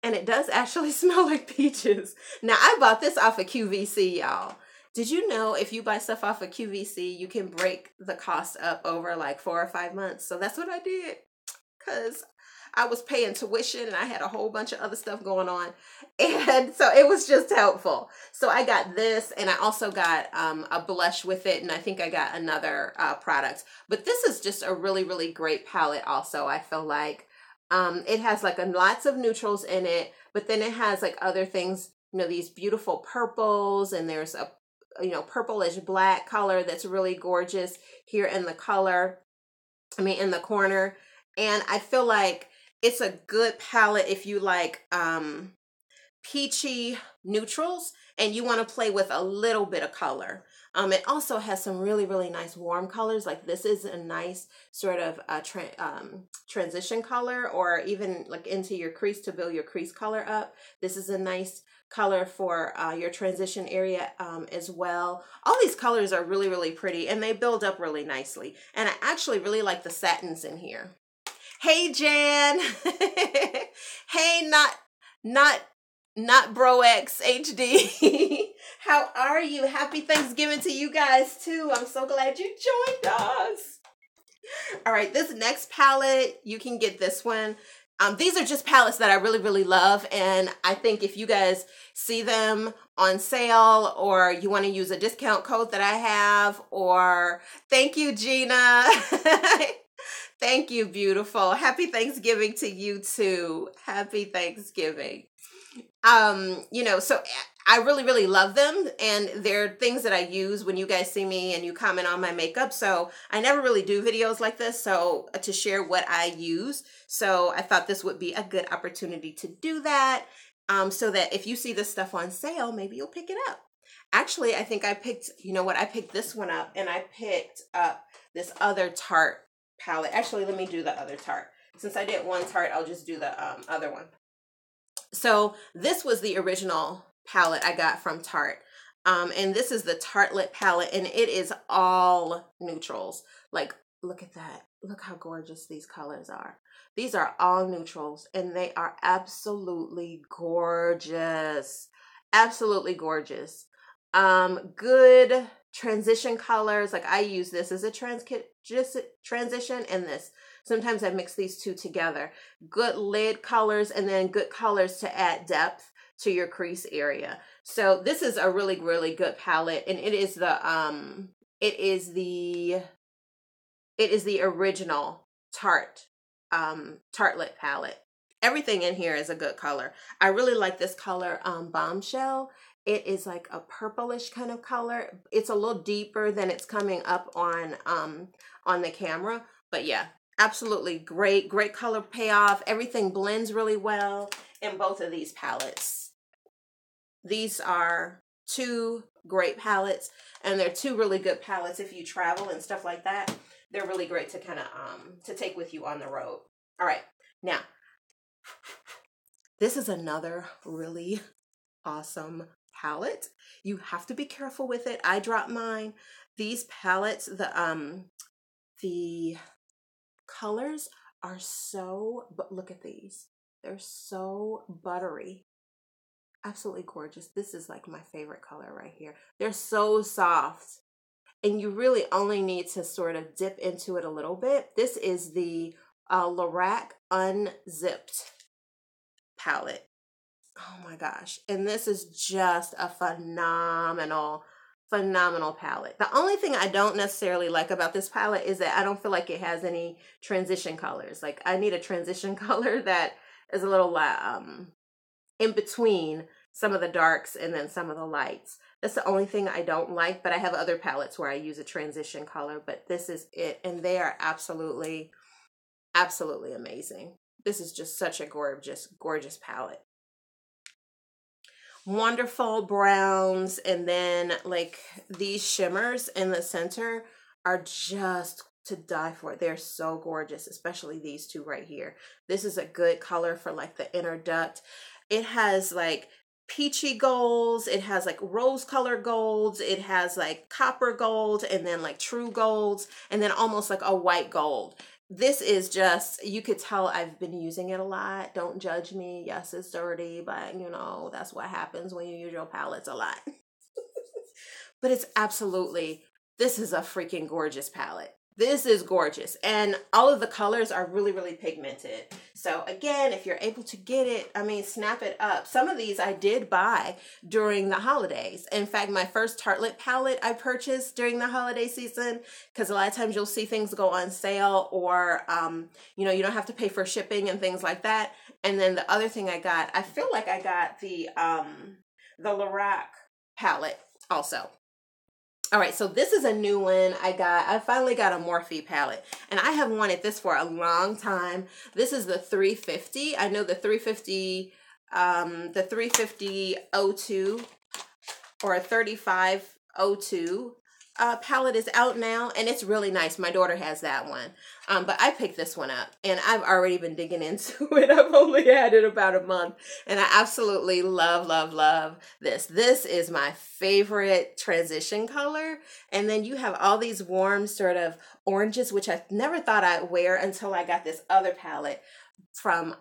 and it does actually smell like peaches. Now, I bought this off of QVC, y'all. Did you know if you buy stuff off of QVC, you can break the cost up over like 4 or 5 months? So that's what I did, because I was paying tuition and I had a whole bunch of other stuff going on. And so it was just helpful. So I got this, and I also got a blush with it. And I think I got another product. But this is just a really, really great palette also. I feel like it has like lots of neutrals in it, but then it has like other things, you know, these beautiful purples, and there's a, you know, purplish black color that's really gorgeous here in the in the corner. And I feel like it's a good palette if you like peachy neutrals and you want to play with a little bit of color. It also has some really, really nice warm colors. Like this is a nice sort of transition color, or even like into your crease to build your crease color up. This is a nice color for your transition area as well. All these colors are really, really pretty, and they build up really nicely. And I actually really like the satins in here. Hey, Jan. Hey, not Bro X HD. How are you? Happy Thanksgiving to you guys too. I'm so glad you joined us. All right, this next palette, you can get this one. These are just palettes that I really, really love. And I think if you guys see them on sale, or you want to use a discount code that I have, or thank you, Gina. Thank you, beautiful. Happy Thanksgiving to you too. Happy Thanksgiving. You know, so I really, really love them, and they're things that I use when you guys see me and you comment on my makeup. So I never really do videos like this, so to share what I use. So I thought this would be a good opportunity to do that, so that if you see this stuff on sale, maybe you'll pick it up. Actually, I think I picked, you know what, I picked this one up, and I picked up this other Tarte palette. Actually, let me do the other Tarte. Since I did one Tarte, I'll just do the other one. So this was the original palette I got from Tarte. And this is the Tartelette palette, and it is all neutrals. Like, look at that. Look how gorgeous these colors are. These are all neutrals, and they are absolutely gorgeous. Absolutely gorgeous. Good transition colors. Like, I use this as a transition, and this. Sometimes I mix these two together. Good lid colors, and then good colors to add depth to your crease area. So this is a really, really good palette, and it is the original Tarte Tartelette palette. Everything in here is a good color. I really like this color, Bombshell. It is like a purplish kind of color. It's a little deeper than it's coming up on the camera, but yeah. Absolutely great color payoff. Everything blends really well in both of these palettes. These are two great palettes, and they're two really good palettes if you travel and stuff like that. They're really great to kind of to take with you on the road. All right, now this is another really awesome palette. You have to be careful with it. I dropped mine. These palettes, the colors are so, but look at these. They're so buttery. Absolutely gorgeous. This is like my favorite color right here. They're so soft, and you really only need to sort of dip into it a little bit. This is the Lorac Unzipped palette. Oh my gosh. And this is just a phenomenal palette. The only thing I don't necessarily like about this palette is that I don't feel like it has any transition colors. Like, I need a transition color that is a little in between some of the darks and then some of the lights. That's the only thing I don't like, but I have other palettes where I use a transition color, but this is it, and they are absolutely amazing. This is just such a gorgeous palette. Wonderful browns, and then like these shimmers in the center are just to die for. They're so gorgeous, especially these two right here. This is a good color for like the inner duct. It has like peachy golds, it has like rose color golds, it has like copper gold, and then like true golds, and then almost like a white gold. This is just, you could tell I've been using it a lot. Don't judge me. Yes, it's dirty, but you know, that's what happens when you use your palettes a lot. But it's absolutely, this is a freaking gorgeous palette. This is gorgeous. And all of the colors are really, really pigmented. So again, if you're able to get it, I mean, snap it up. Some of these I did buy during the holidays. In fact, my first Tartelette palette I purchased during the holiday season, because a lot of times you'll see things go on sale, or, you know, you don't have to pay for shipping and things like that. And then the other thing I got, I feel like I got the Lorac palette also. All right, so this is a new one I finally got a Morphe palette, and I have wanted this for a long time. This is the 350. I know the 350 02 or 3502 palette is out now, and it's really nice. My daughter has that one, but I picked this one up, and I've already been digging into it. I've only had it about a month, and I absolutely love this. This is my favorite transition color, and then you have all these warm sort of oranges, which I never thought I'd wear until I got this other palette from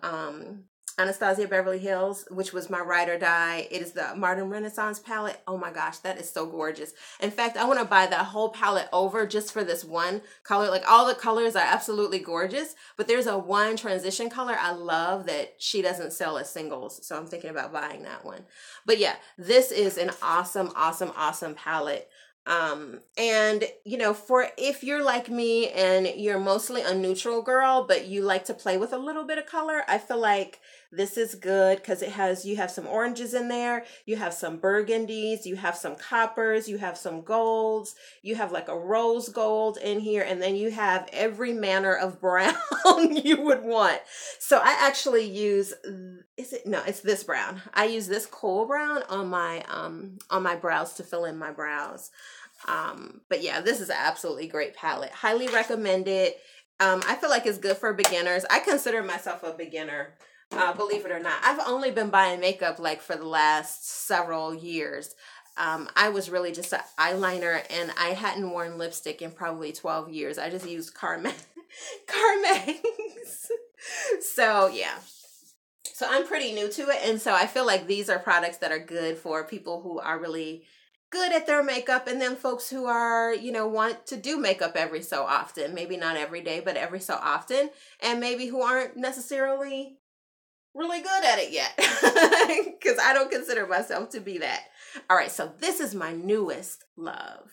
Anastasia Beverly Hills, which was my ride or die. It is the Modern Renaissance palette. Oh my gosh, that is so gorgeous. In fact, I want to buy that whole palette over just for this one color. Like, all the colors are absolutely gorgeous, but there's a one transition color I love that she doesn't sell as singles. So I'm thinking about buying that one. But yeah, this is an awesome, awesome, awesome palette. And you know, for if you're like me and you're mostly a neutral girl, but you like to play with a little bit of color, I feel like this is good because you have some oranges in there, you have some burgundies, you have some coppers, you have some golds, you have like a rose gold in here, and then you have every manner of brown you would want. So I actually use, it's this brown. I use this coal brown on my brows to fill in my brows. But yeah, this is an absolutely great palette. Highly recommend it. I feel like it's good for beginners. I consider myself a beginner, believe it or not. I've only been buying makeup like for the last several years. I was really just an eyeliner, and I hadn't worn lipstick in probably 12 years. I just used Carmex. So yeah. So I'm pretty new to it, and so I feel like these are products that are good for people who are really good at their makeup, and then folks who are, you know, want to do makeup every so often. Maybe not every day, but every so often, and maybe who aren't necessarily really good at it yet, because I don't consider myself to be that. All right, so this is my newest love.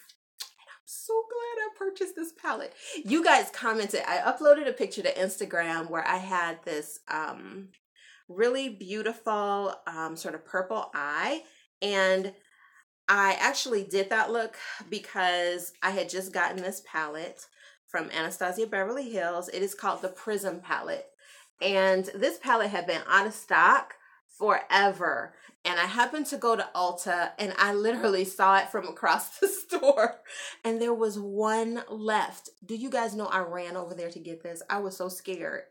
So glad I purchased this palette. You guys commented. I uploaded a picture to Instagram where I had this really beautiful sort of purple eye, and I actually did that look because I had just gotten this palette from Anastasia Beverly Hills. It is called the Prism palette, and this palette had been out of stock forever. And I happened to go to Ulta, and I literally saw it from across the store, and there was one left. Do you guys know I ran over there to get this? I was so scared.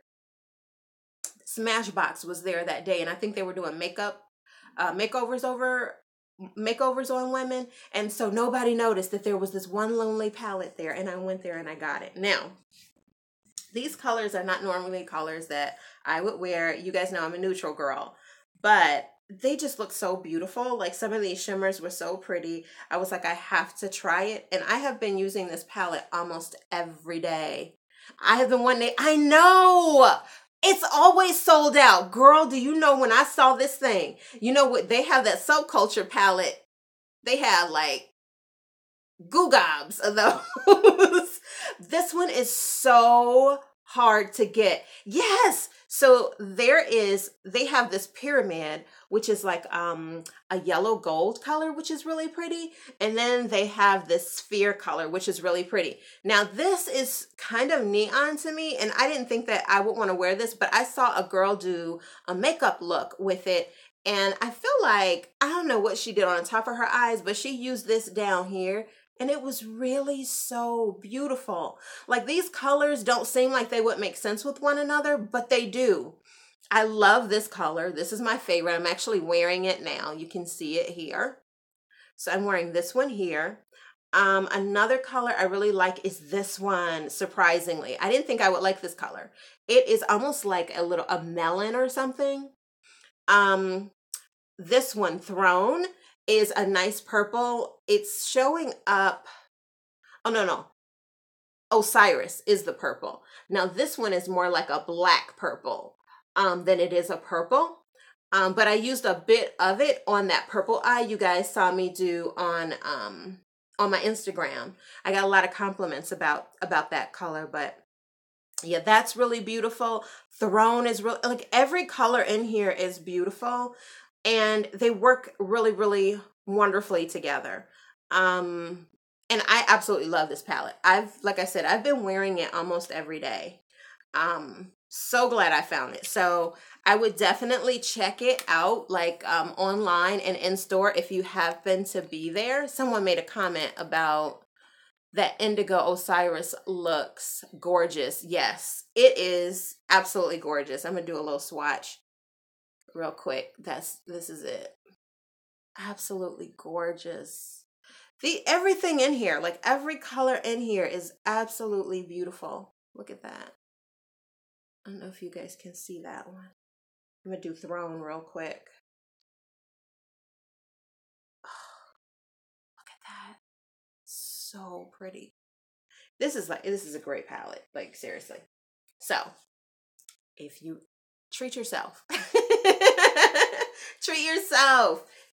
Smashbox was there that day, and I think they were doing makeovers on women, and so nobody noticed that there was this one lonely palette there, and I went there and I got it. Now, these colors are not normally colors that I would wear. You guys know I'm a neutral girl, but they just look so beautiful. Like, some of these shimmers were so pretty. I was like, I have to try it. And I have been using this palette almost every day. I have been wanting, I know it's always sold out. Girl, do you know when I saw this thing, you know what, they have that Subculture palette. They have like goo gobs of those. This one is so hard to get. Yes. So they have this pyramid, which is like a yellow gold color, which is really pretty. And then they have this sphere color, which is really pretty. Now, this is kind of neon to me, and I didn't think that I would want to wear this, but I saw a girl do a makeup look with it. And I feel like, I don't know what she did on the top of her eyes, but she used this down here, and it was really so beautiful. Like, these colors don't seem like they would make sense with one another, but they do. I love this color. This is my favorite. I'm actually wearing it now. You can see it here. So I'm wearing this one here. Another color I really like is this one, surprisingly. I didn't think I would like this color. It is almost like a melon or something. This one, Throne, is a nice purple. It's showing up. Oh, no. Osiris is the purple. Now, this one is more like a black purple than it is a purple. But I used a bit of it on that purple eye you guys saw me do on my Instagram. I got a lot of compliments about that color, but yeah, that's really beautiful. Throne is really, like, every color in here is beautiful, and they work really, really wonderfully together. And I absolutely love this palette. Like I said, I've been wearing it almost every day. So glad I found it. So I would definitely check it out, like online and in store if you happen to be there. Someone made a comment about that indigo Osiris looks gorgeous. Yes, it is absolutely gorgeous. I'm gonna do a little swatch real quick. This is it. Absolutely gorgeous. Everything in here, like every color in here, is absolutely beautiful. Look at that. I don't know if you guys can see that one. I'm gonna do Throne real quick. Oh, look at that. So pretty. This is a great palette, like seriously. So if you treat yourself,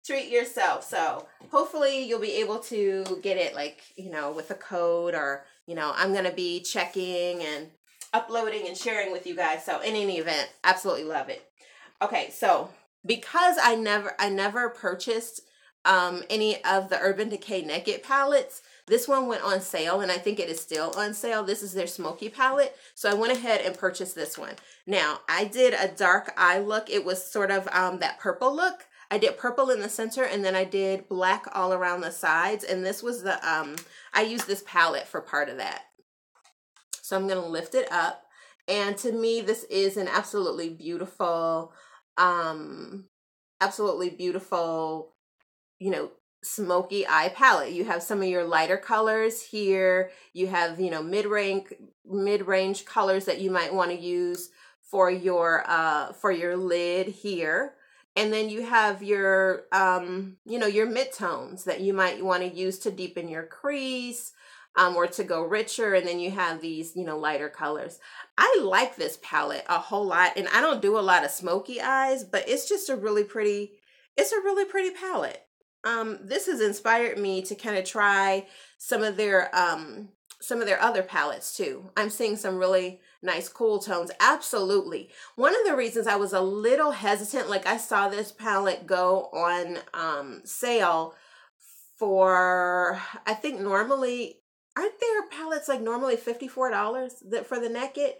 treat yourself. So hopefully you'll be able to get it, like, you know, with a code, or, you know, I'm going to be checking and uploading and sharing with you guys. So in any event, absolutely love it. Okay. So because I never purchased any of the Urban Decay Naked palettes, this one went on sale, and I think it is still on sale. This is their smoky palette. So I went ahead and purchased this one. Now, I did a dark eye look. It was sort of that purple look. I did purple in the center, and then I did black all around the sides. And this was the, I used this palette for part of that. So I'm going to lift it up. And to me, this is an absolutely beautiful, you know, smoky eye palette. You have some of your lighter colors here. You have, you know, mid-range colors that you might want to use for your lid here. And then you have your, you know, your mid-tones that you might want to use to deepen your crease, or to go richer. And then you have these, you know, lighter colors. I like this palette a whole lot, and I don't do a lot of smoky eyes, but it's just a really pretty palette. This has inspired me to kind of try some of their other palettes too. I'm seeing some really nice cool tones. Absolutely. One of the reasons I was a little hesitant, like I saw this palette go on sale for, I think normally, aren't there palettes like normally $54 for the Naked?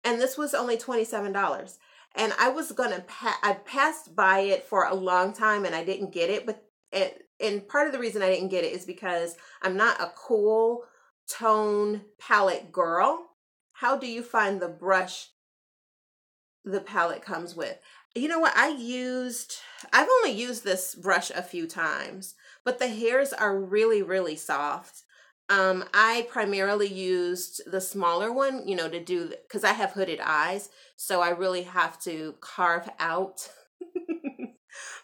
And this was only $27. And I was I passed by it for a long time and I didn't get it, but and part of the reason I didn't get it is because I'm not a cool tone palette girl. How do you find the brush the palette comes with? You know what? I've only used this brush a few times, but the hairs are really, really soft. I primarily used the smaller one, you know, to do, because I have hooded eyes, so I really have to carve out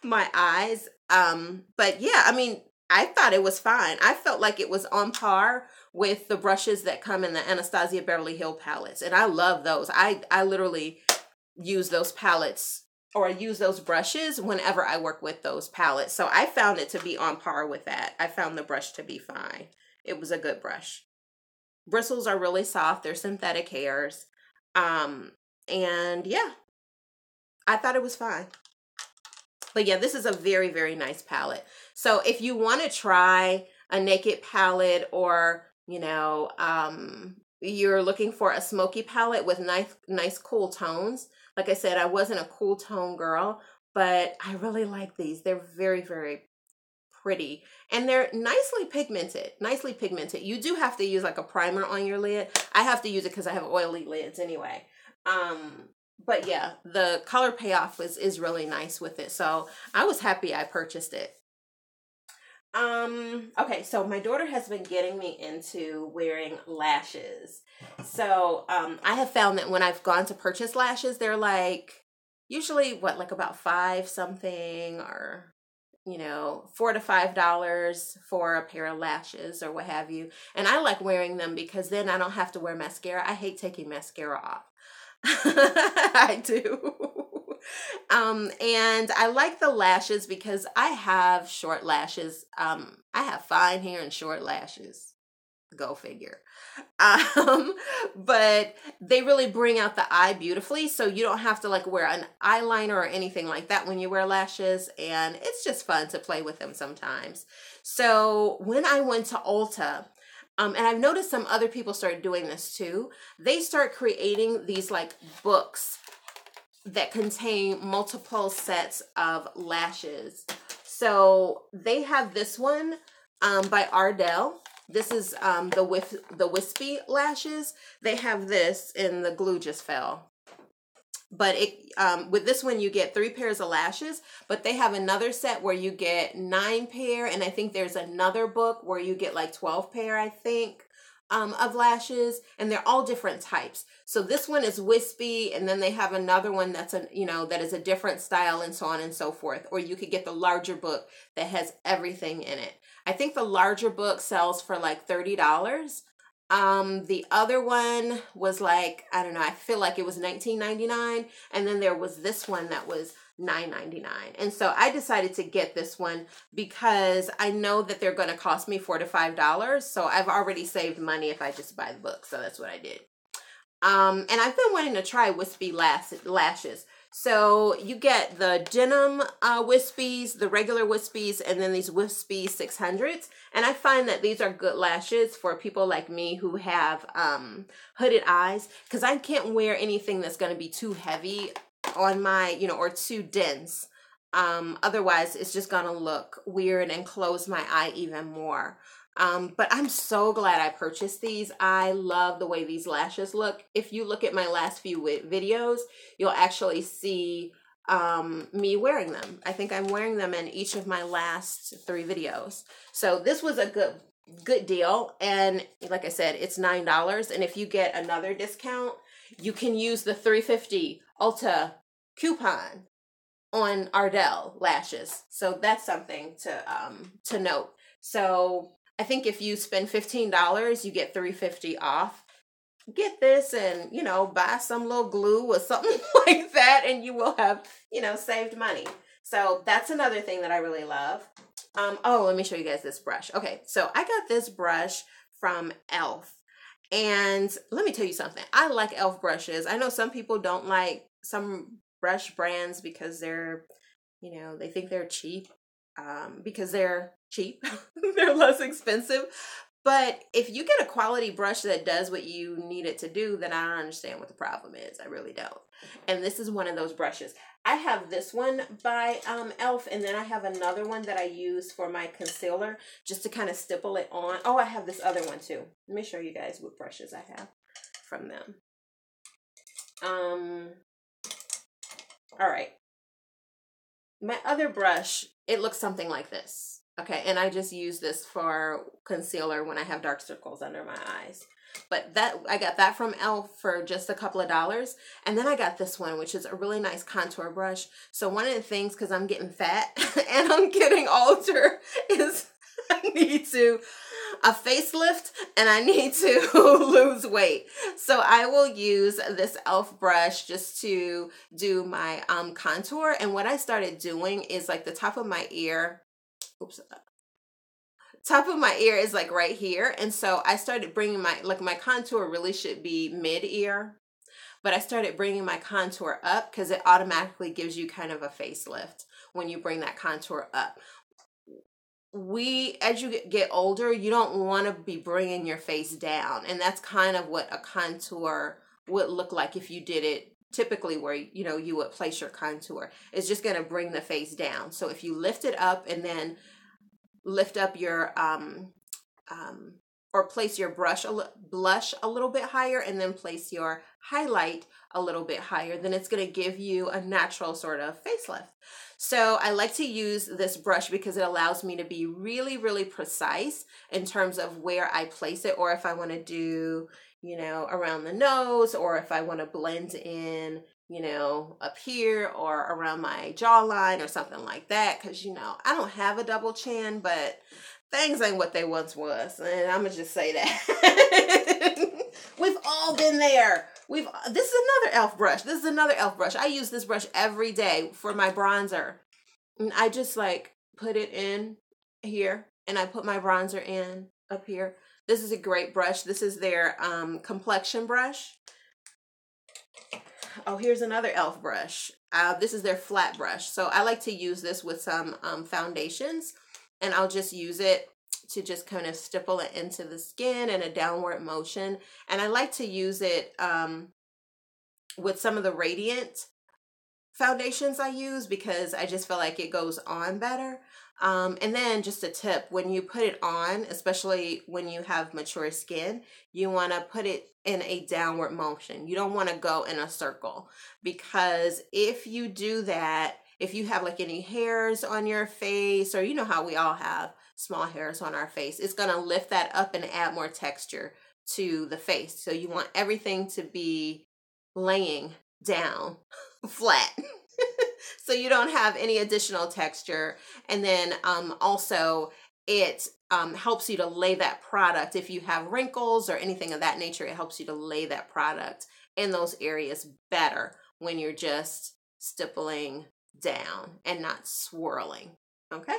my eyes. But yeah, I mean, I thought it was fine. I felt like it was on par with the brushes that come in the Anastasia Beverly Hills palettes. And I love those. I literally use those palettes, or use those brushes whenever I work with those palettes. So I found it to be on par with that. I found the brush to be fine. It was a good brush. Bristles are really soft. They're synthetic hairs. And yeah, I thought it was fine. But yeah, this is a very, very nice palette. So if you want to try a Naked palette, or, you know, you're looking for a smoky palette with nice cool tones. Like I said, I wasn't a cool tone girl, but I really like these. They're very, very pretty, and they're nicely pigmented. You do have to use like a primer on your lid. I have to use it because I have oily lids anyway. But yeah, the color payoff is really nice with it. So I was happy I purchased it. Okay, so my daughter has been getting me into wearing lashes. So I have found that when I've gone to purchase lashes, they're like usually like about $5 something, or, you know, $4 to $5 for a pair of lashes or what have you. And I like wearing them because then I don't have to wear mascara. I hate taking mascara off. I do. And I like the lashes because I have short lashes. I have fine hair and short lashes. Go figure. But they really bring out the eye beautifully. So you don't have to like wear an eyeliner or anything like that when you wear lashes. And it's just fun to play with them sometimes. So when I went to Ulta, and I've noticed some other people start doing this too, they start creating these like books that contain multiple sets of lashes. So they have this one by Ardell. This is the wispy lashes. They have this, and the glue just fell. But with this one, you get 3 pairs of lashes, but they have another set where you get 9 pair. And I think there's another book where you get like 12 pair, I think, of lashes, and they're all different types. So this one is wispy, and then they have another one that's that is a different style, and so on and so forth. Or you could get the larger book that has everything in it. I think the larger book sells for like $30. The other one was like, I don't know, I feel like it was $19.99, and then there was this one that was $9.99. And so I decided to get this one because I know that they're going to cost me $4 to $5. So I've already saved money if I just buy the book. So that's what I did. And I've been wanting to try wispy lashes. So you get the denim wispies, the regular wispies, and then these wispy 600s. And I find that these are good lashes for people like me who have hooded eyes, because I can't wear anything that's going to be too heavy on my, or too dense. Otherwise, it's just going to look weird and close my eye even more. But I'm so glad I purchased these. I love the way these lashes look. If you look at my last few videos, you'll actually see me wearing them. I think I'm wearing them in each of my last 3 videos. So this was a good deal. And like I said, it's $9. And if you get another discount, you can use the $3.50 Ulta coupon on Ardell lashes. So that's something to note. So I think if you spend $15, you get $3.50 off. Get this and, buy some little glue or something like that, and you will have, saved money. So that's another thing that I really love. Let me show you guys this brush. Okay, so I got this brush from e.l.f. And let me tell you something. I like e.l.f. brushes. I know some people don't like some brush brands because they're, they think they're cheap. Because they're cheap. They're less expensive. But if you get a quality brush that does what you need it to do, then I don't understand what the problem is. I really don't. And this is one of those brushes. I have this one by e.l.f. and then I have another one that I use for my concealer just to kind of stipple it on. Oh, I have this other one too. Let me show you guys what brushes I have from them. All right. My other brush, it looks something like this. Okay, and I just use this for concealer when I have dark circles under my eyes. But I got that from e.l.f. for just a couple of dollars. And then I got this one, which is a really nice contour brush. So one of the things, because I'm getting fat and I'm getting older, is I need a facelift and I need to lose weight. So I will use this e.l.f. brush just to do my contour. And what I started doing is like the top of my ear, top of my ear is like right here. And so I started bringing my contour really should be mid-ear, but I started bringing my contour up because it automatically gives you kind of a facelift when you bring that contour up. As you get older, you don't want to be bringing your face down. And that's kind of what a contour would look like if you did it typically where, you would place your contour. It's just going to bring the face down. So if you lift it up and then lift up your, or place your blush a little bit higher and then place your highlight a little bit higher, then it's going to give you a natural sort of facelift. So I like to use this brush because it allows me to be really, really precise in terms of where I place it, or if I want to do, around the nose, or if I want to blend in, up here or around my jawline or something like that. Because, I don't have a double chin, but things ain't what they once was. And I'm going to just say that. We've all been there. This is another e.l.f. brush. This is another e.l.f. brush. I use this brush every day for my bronzer. And I just put it in here and I put my bronzer in up here. This is a great brush. This is their complexion brush. Oh, here's another e.l.f. brush. This is their flat brush. So I like to use this with some foundations, and I'll just use it to just kind of stipple it into the skin in a downward motion. And I like to use it with some of the Radiant foundations I use because I just feel like it goes on better. And then just a tip, when you put it on, especially when you have mature skin, you want to put it in a downward motion. You don't want to go in a circle, because if you do that, if you have any hairs on your face, or how we all have small hairs on our face, it's going to lift that up and add more texture to the face. So you want everything to be laying down flat. So you don't have any additional texture. And then also it helps you to lay that product. If you have wrinkles or anything of that nature, it helps you to lay that product in those areas better when you're just stippling down and not swirling. Okay.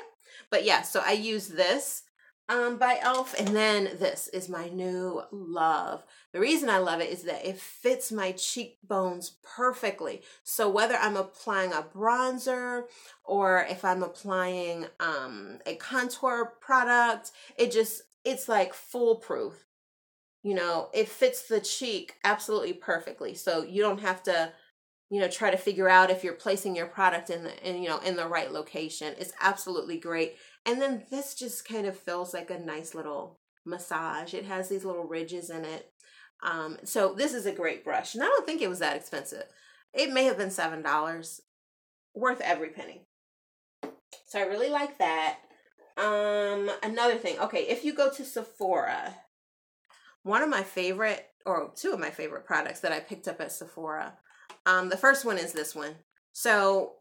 But yeah, so I use this by e.l.f. And then this is my new love. The reason I love it is that it fits my cheekbones perfectly. So whether I'm applying a bronzer or if I'm applying a contour product, it's like foolproof. You know, it fits the cheek absolutely perfectly. So you don't have to, try to figure out if you're placing your product in the right location. It's absolutely great. And then this just kind of feels like a nice little massage. It has these little ridges in it. So this is a great brush. And I don't think it was that expensive. It may have been $7. Worth every penny. So I really like that. Another thing. Okay, if you go to Sephora, one of my favorite, or two of my favorite products that I picked up at Sephora. The first one is this one. So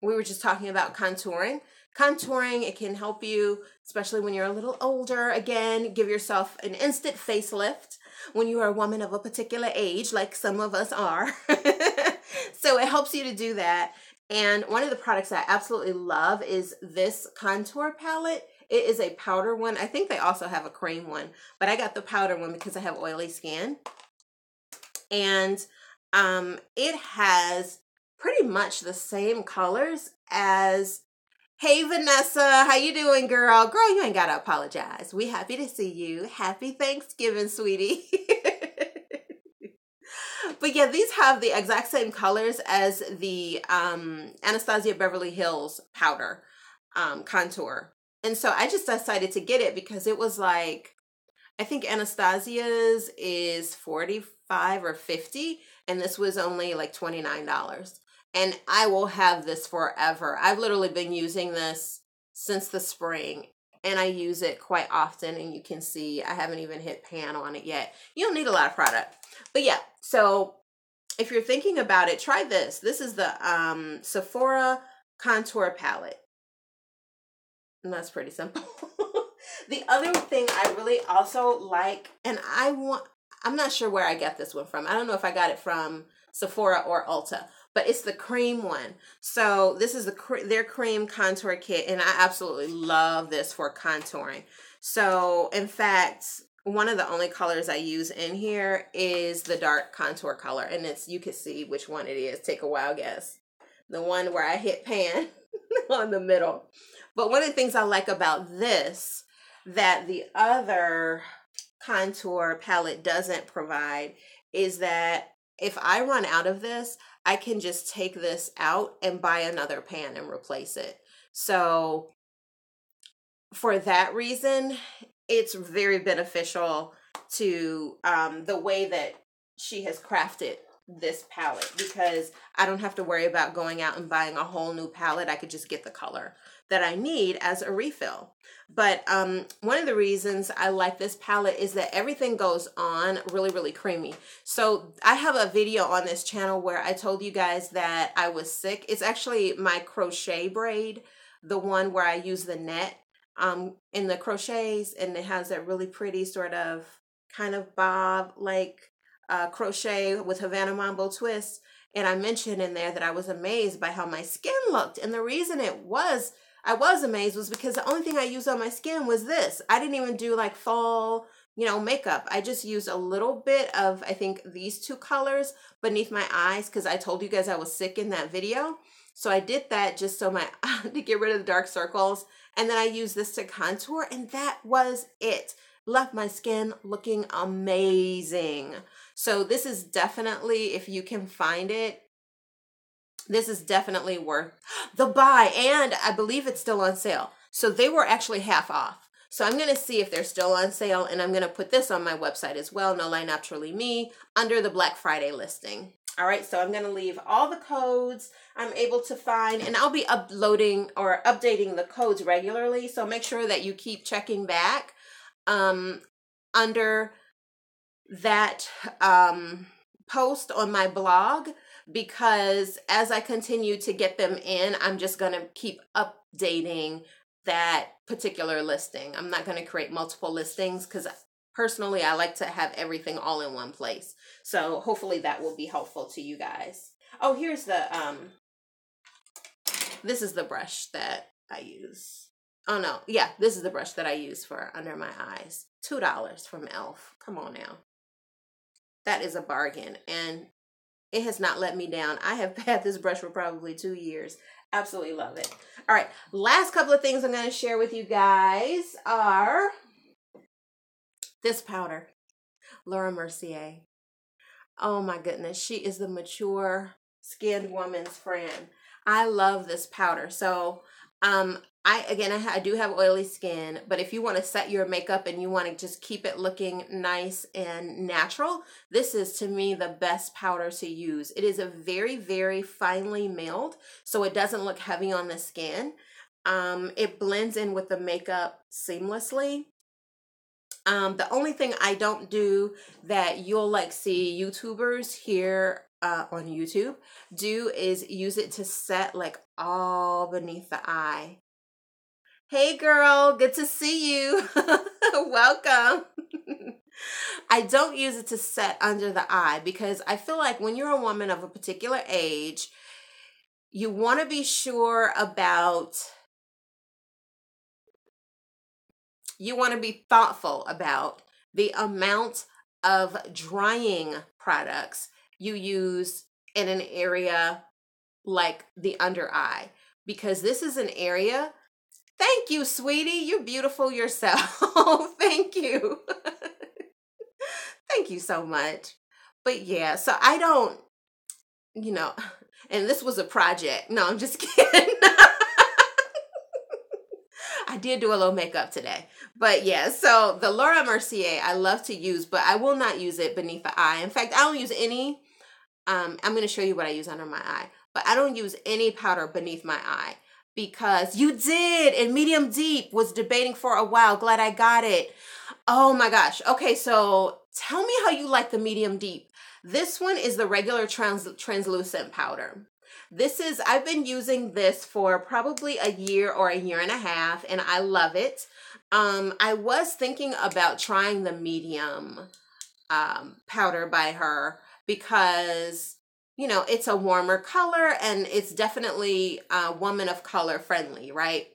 we were just talking about contouring. Contouring, it can help you, especially when you're a little older. Again, give yourself an instant facelift when you are a woman of a particular age, like some of us are. So it helps you to do that. And one of the products I absolutely love is this contour palette. It is a powder one. I think they also have a cream one, but I got the powder one because I have oily skin. And it has pretty much the same colors as, hey Vanessa, how you doing, girl? Girl, you ain't gotta apologize. We happy to see you. Happy Thanksgiving, sweetie. But yeah, these have the exact same colors as the Anastasia Beverly Hills powder contour. And so I just decided to get it because it was like, I think Anastasia's is $45 or $50, and this was only like $29. And I will have this forever. I've literally been using this since the spring, and I use it quite often, and you can see I haven't even hit pan on it yet. You don't need a lot of product. But yeah, so if you're thinking about it, try this. This is the Sephora Contour Palette. And that's pretty simple. The other thing I really also like, and I'm not sure where I got this one from. I don't know if I got it from Sephora or Ulta, but it's the cream one. So this is their cream contour kit, and I absolutely love this for contouring. So in fact, one of the only colors I use in here is the dark contour color, and you can see which one it is. Take a wild guess. The one where I hit pan on the middle. But one of the things I like about this that the other contour palette doesn't provide is that if I run out of this, I can just take this out and buy another pan and replace it. So for that reason, it's very beneficial to the way that she has crafted this palette, because I don't have to worry about going out and buying a whole new palette. I could just get the color that I need as a refill. But one of the reasons I like this palette is that everything goes on really, really creamy. So I have a video on this channel where I told you guys that I was sick. It's actually my crochet braid, the one where I use the net in the crochets, and it has that really pretty sort of kind of bob like crochet with Havana Mambo twist. And I mentioned in there that I was amazed by how my skin looked. And the reason I was amazed was because the only thing I used on my skin was this. I didn't even do like fall, makeup. I just used a little bit of, I think, these two colors beneath my eyes because I told you guys I was sick in that video. So I did that just so to get rid of the dark circles. And then I used this to contour, and that was it. Left my skin looking amazing. So this is definitely, if you can find it, this is definitely worth the buy. And I believe it's still on sale. So they were actually half off. So I'm going to see if they're still on sale, and I'm going to put this on my website as well, No Lie Naturally Me, under the Black Friday listing. All right, so I'm going to leave all the codes I'm able to find, and I'll be uploading or updating the codes regularly. So make sure that you keep checking back under that post on my blog, because as I continue to get them in, I'm just going to keep updating that particular listing. I'm not going to create multiple listings because personally I like to have everything all in one place. So hopefully that will be helpful to you guys. Oh, here's the this is the brush that I use. Oh no, yeah, this is the brush that I use for under my eyes. $2 from e.l.f. Come on now. That is a bargain, and it has not let me down. I have had this brush for probably 2 years. Absolutely love it. All right, last couple of things I'm going to share with you guys are this powder, Laura Mercier. Oh my goodness, she is the mature skinned woman's friend. I love this powder. So I do have oily skin, but if you want to set your makeup and you want to just keep it looking nice and natural, this is to me the best powder to use. It is a very, very finely milled, so it doesn't look heavy on the skin. It blends in with the makeup seamlessly. The only thing I don't do that you'll like see YouTubers here on YouTube do is use it to set like all beneath the eye. Hey girl, good to see you. Welcome. I don't use it to set under the eye because I feel like when you're a woman of a particular age, you want to be sure about, you want to be thoughtful about the amount of drying products you use in an area like the under eye, because this is an area. Thank you, sweetie. You're beautiful yourself. Thank you. Thank you so much. But yeah, so I don't, and this was a project. No, I'm just kidding. I did do a little makeup today. But yeah, so the Laura Mercier I love to use, but I will not use it beneath the eye. In fact, I don't use any, I'm going to show you what I use under my eye, but I don't use any powder beneath my eye. Because you did, and medium deep, was debating for a while. Glad I got it. Oh my gosh. Okay, so tell me how you like the medium deep. This one is the regular translucent powder. I've been using this for probably a year or a year and a half, and I love it. I was thinking about trying the medium powder by her because it's a warmer color and it's definitely woman of color friendly, right?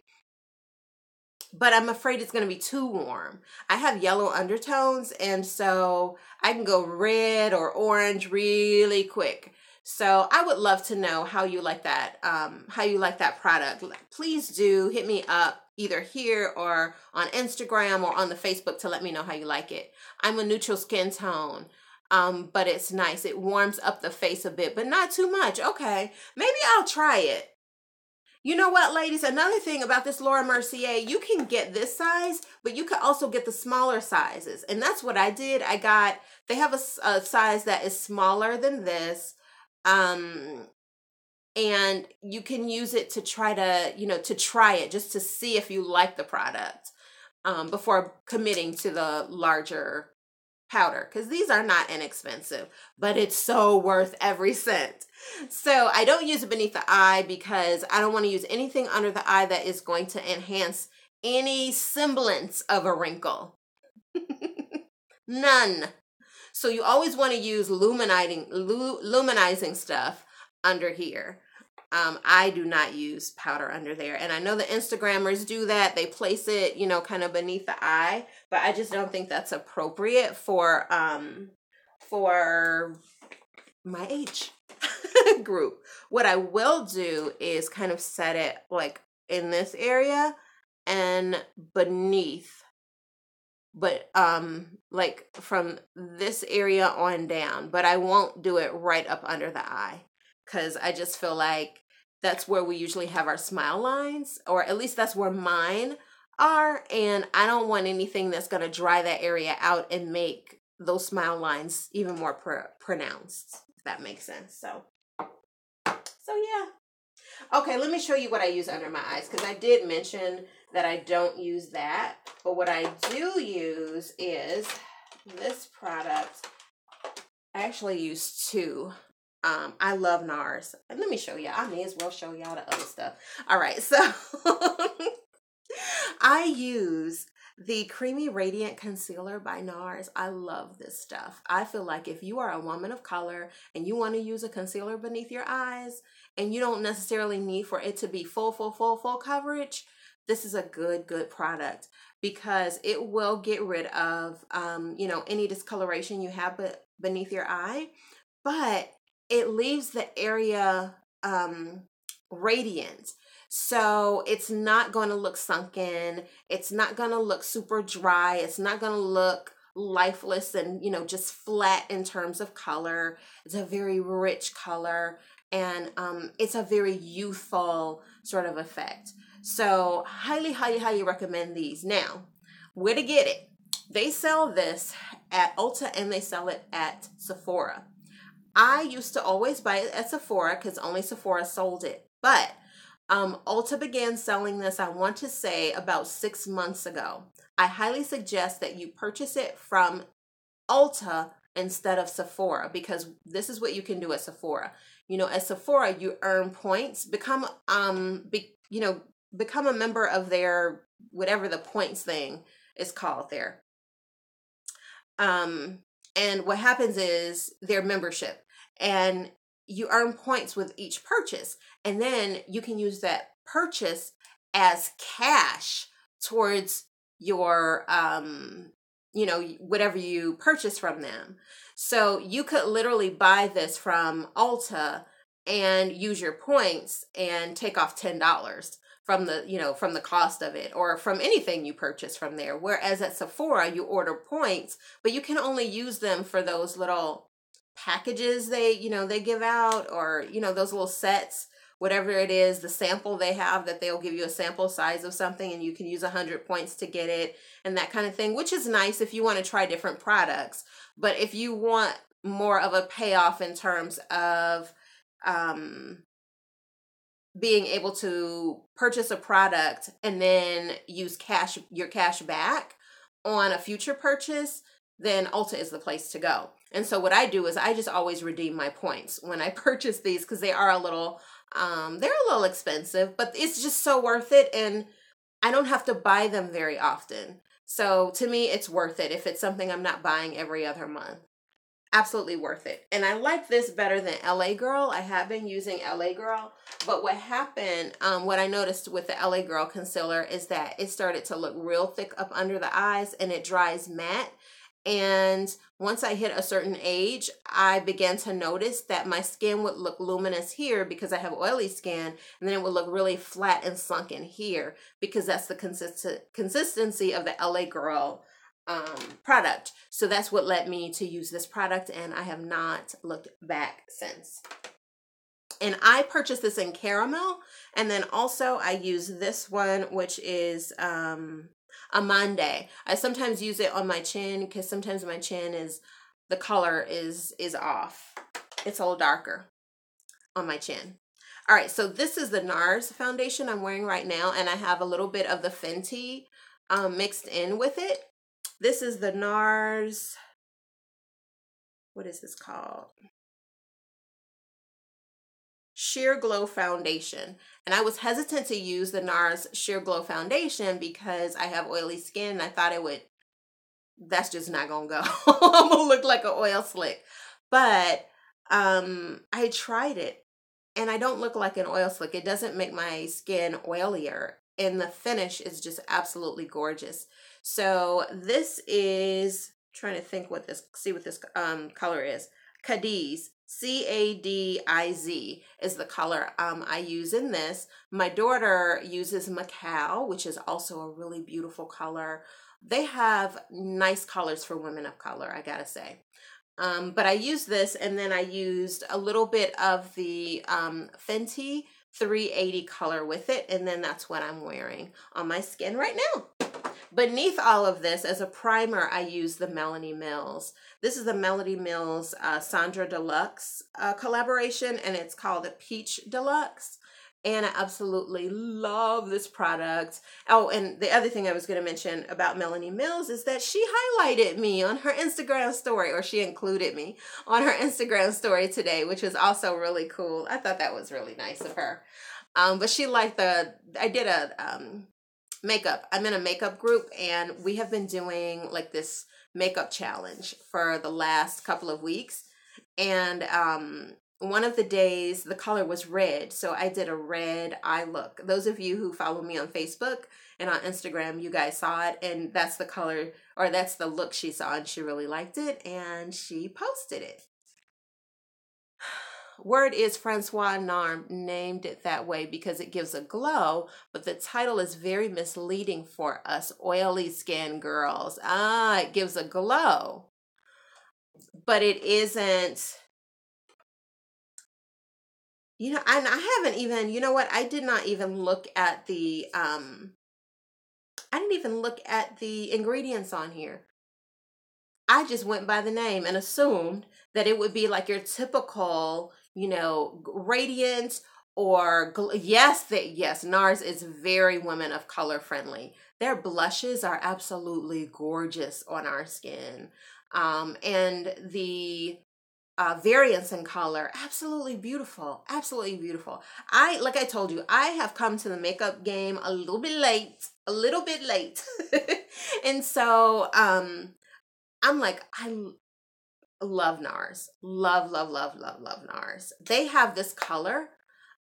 But I'm afraid it's going to be too warm. I have yellow undertones, and so I can go red or orange really quick. So I would love to know how you like that, product. Please do hit me up either here or on Instagram or on the Facebook to let me know how you like it. I'm a neutral skin tone. But it's nice. It warms up the face a bit, but not too much. Okay, maybe I'll try it. You know what, ladies? Another thing about this Laura Mercier, you can get this size, but you can also get the smaller sizes. And that's what I did. They have a size that is smaller than this. And you can use it to try it just to see if you like the product before committing to the larger powder, because these are not inexpensive, but it's so worth every cent. So I don't use it beneath the eye because I don't want to use anything under the eye that is going to enhance any semblance of a wrinkle. None. So you always want to use luminizing stuff under here. I do not use powder under there. And I know the Instagrammers do that. They place it, kind of beneath the eye, but I just don't think that's appropriate for my age group. What I will do is kind of set it like in this area and beneath, but like from this area on down, but I won't do it right up under the eye because I just feel like that's where we usually have our smile lines, or at least that's where mine are, and I don't want anything that's going to dry that area out and make those smile lines even more pronounced, if that makes sense. So yeah. Okay, let me show you what I use under my eyes, because I did mention that I don't use that, but what I do use is this product, I actually use two. I love NARS. And let me show you. I may as well show y'all the other stuff. All right, so I use the Creamy Radiant Concealer by NARS. I love this stuff. I feel like if you are a woman of color and you want to use a concealer beneath your eyes and you don't necessarily need for it to be full coverage, this is a good product because it will get rid of, you know, any discoloration you have beneath your eye, but it leaves the area radiant. So it's not going to look sunken. It's not going to look super dry. It's not going to look lifeless and, you know, just flat in terms of color. It's a very rich color, and it's a very youthful sort of effect. So highly recommend these. Now, where to get it? They sell this at Ulta and they sell it at Sephora. I used to always buy it at Sephora because only Sephora sold it. But Ulta began selling this, I want to say, about 6 months ago. I highly suggest that you purchase it from Ulta instead of Sephora, because this is what you can do at Sephora. You know, at Sephora, you earn points, become a member of their, whatever the points thing is called there. And what happens is their membership, and you earn points with each purchase, and then you can use that purchase as cash towards your, whatever you purchase from them. So you could literally buy this from Ulta and use your points and take off $10 from the cost of it, or from anything you purchase from there. Whereas at Sephora, you order points, but you can only use them for those little packages they give out, or, those little sets, whatever it is, the sample they have, that they'll give you a sample size of something and you can use 100 points to get it and that kind of thing, which is nice if you want to try different products. But if you want more of a payoff in terms of being able to purchase a product and then use your cash back on a future purchase, then Ulta is the place to go. And so what I do is I just always redeem my points when I purchase these, because they are a little expensive, but it's just so worth it, and I don't have to buy them very often. So to me, it's worth it if it's something I'm not buying every other month. Absolutely worth it. And I like this better than LA Girl. I have been using LA Girl, but what happened, what I noticed with the LA Girl concealer is that it started to look real thick up under the eyes and it dries matte. And once I hit a certain age, I began to notice that my skin would look luminous here because I have oily skin, and then it would look really flat and sunken here because that's the consistency of the LA Girl product. So that's what led me to use this product, and I have not looked back since. And I purchased this in caramel, and then also I use this one, which is Amande. I sometimes use it on my chin because sometimes my chin the color is off. It's a little darker on my chin. All right, so this is the NARS foundation I'm wearing right now, and I have a little bit of the Fenty mixed in with it. This is the NARS, what is this called? Sheer Glow Foundation. And I was hesitant to use the NARS Sheer Glow Foundation because I have oily skin and I thought that's just not gonna go. I'm gonna look like an oil slick. But I tried it and I don't look like an oil slick. It doesn't make my skin oilier, and the finish is just absolutely gorgeous. So this is, trying to think see what this color is. Cadiz. Cadiz is the color I use in this. My daughter uses Macao, which is also a really beautiful color. They have nice colors for women of color, I gotta say. But I used this, and then I used a little bit of the Fenty 380 color with it, and then that's what I'm wearing on my skin right now. Beneath all of this, as a primer, I use the Melanie Mills. This is the Melanie Mills Sandra Deluxe collaboration, and it's called a Peach Deluxe. and I absolutely love this product. Oh, and the other thing I was going to mention about Melanie Mills is that she highlighted me on her Instagram story, or she included me on her Instagram story today, which was also really cool. I thought that was really nice of her. But she liked I did a makeup. I'm in a makeup group, and we have been doing like this makeup challenge for the last couple of weeks. And one of the days the color was red, so I did a red eye look. Those of you who follow me on Facebook and on Instagram, you guys saw it, and that's the color, or that's the look she saw, and she really liked it, and she posted it. Word is Francois Narm named it that way because it gives a glow, but the title is very misleading for us oily skin girls. It gives a glow, but it isn't. You know, and I haven't even, you know what? I did not even look at the, I didn't even look at the ingredients on here. I just went by the name and assumed that it would be like your typical, you know, radiant or, yes, NARS is very women of color friendly. Their blushes are absolutely gorgeous on our skin. And the variance in color, absolutely beautiful, absolutely beautiful. Like I told you, I have come to the makeup game a little bit late, and so I'm like, I love NARS, love NARS. They have this color.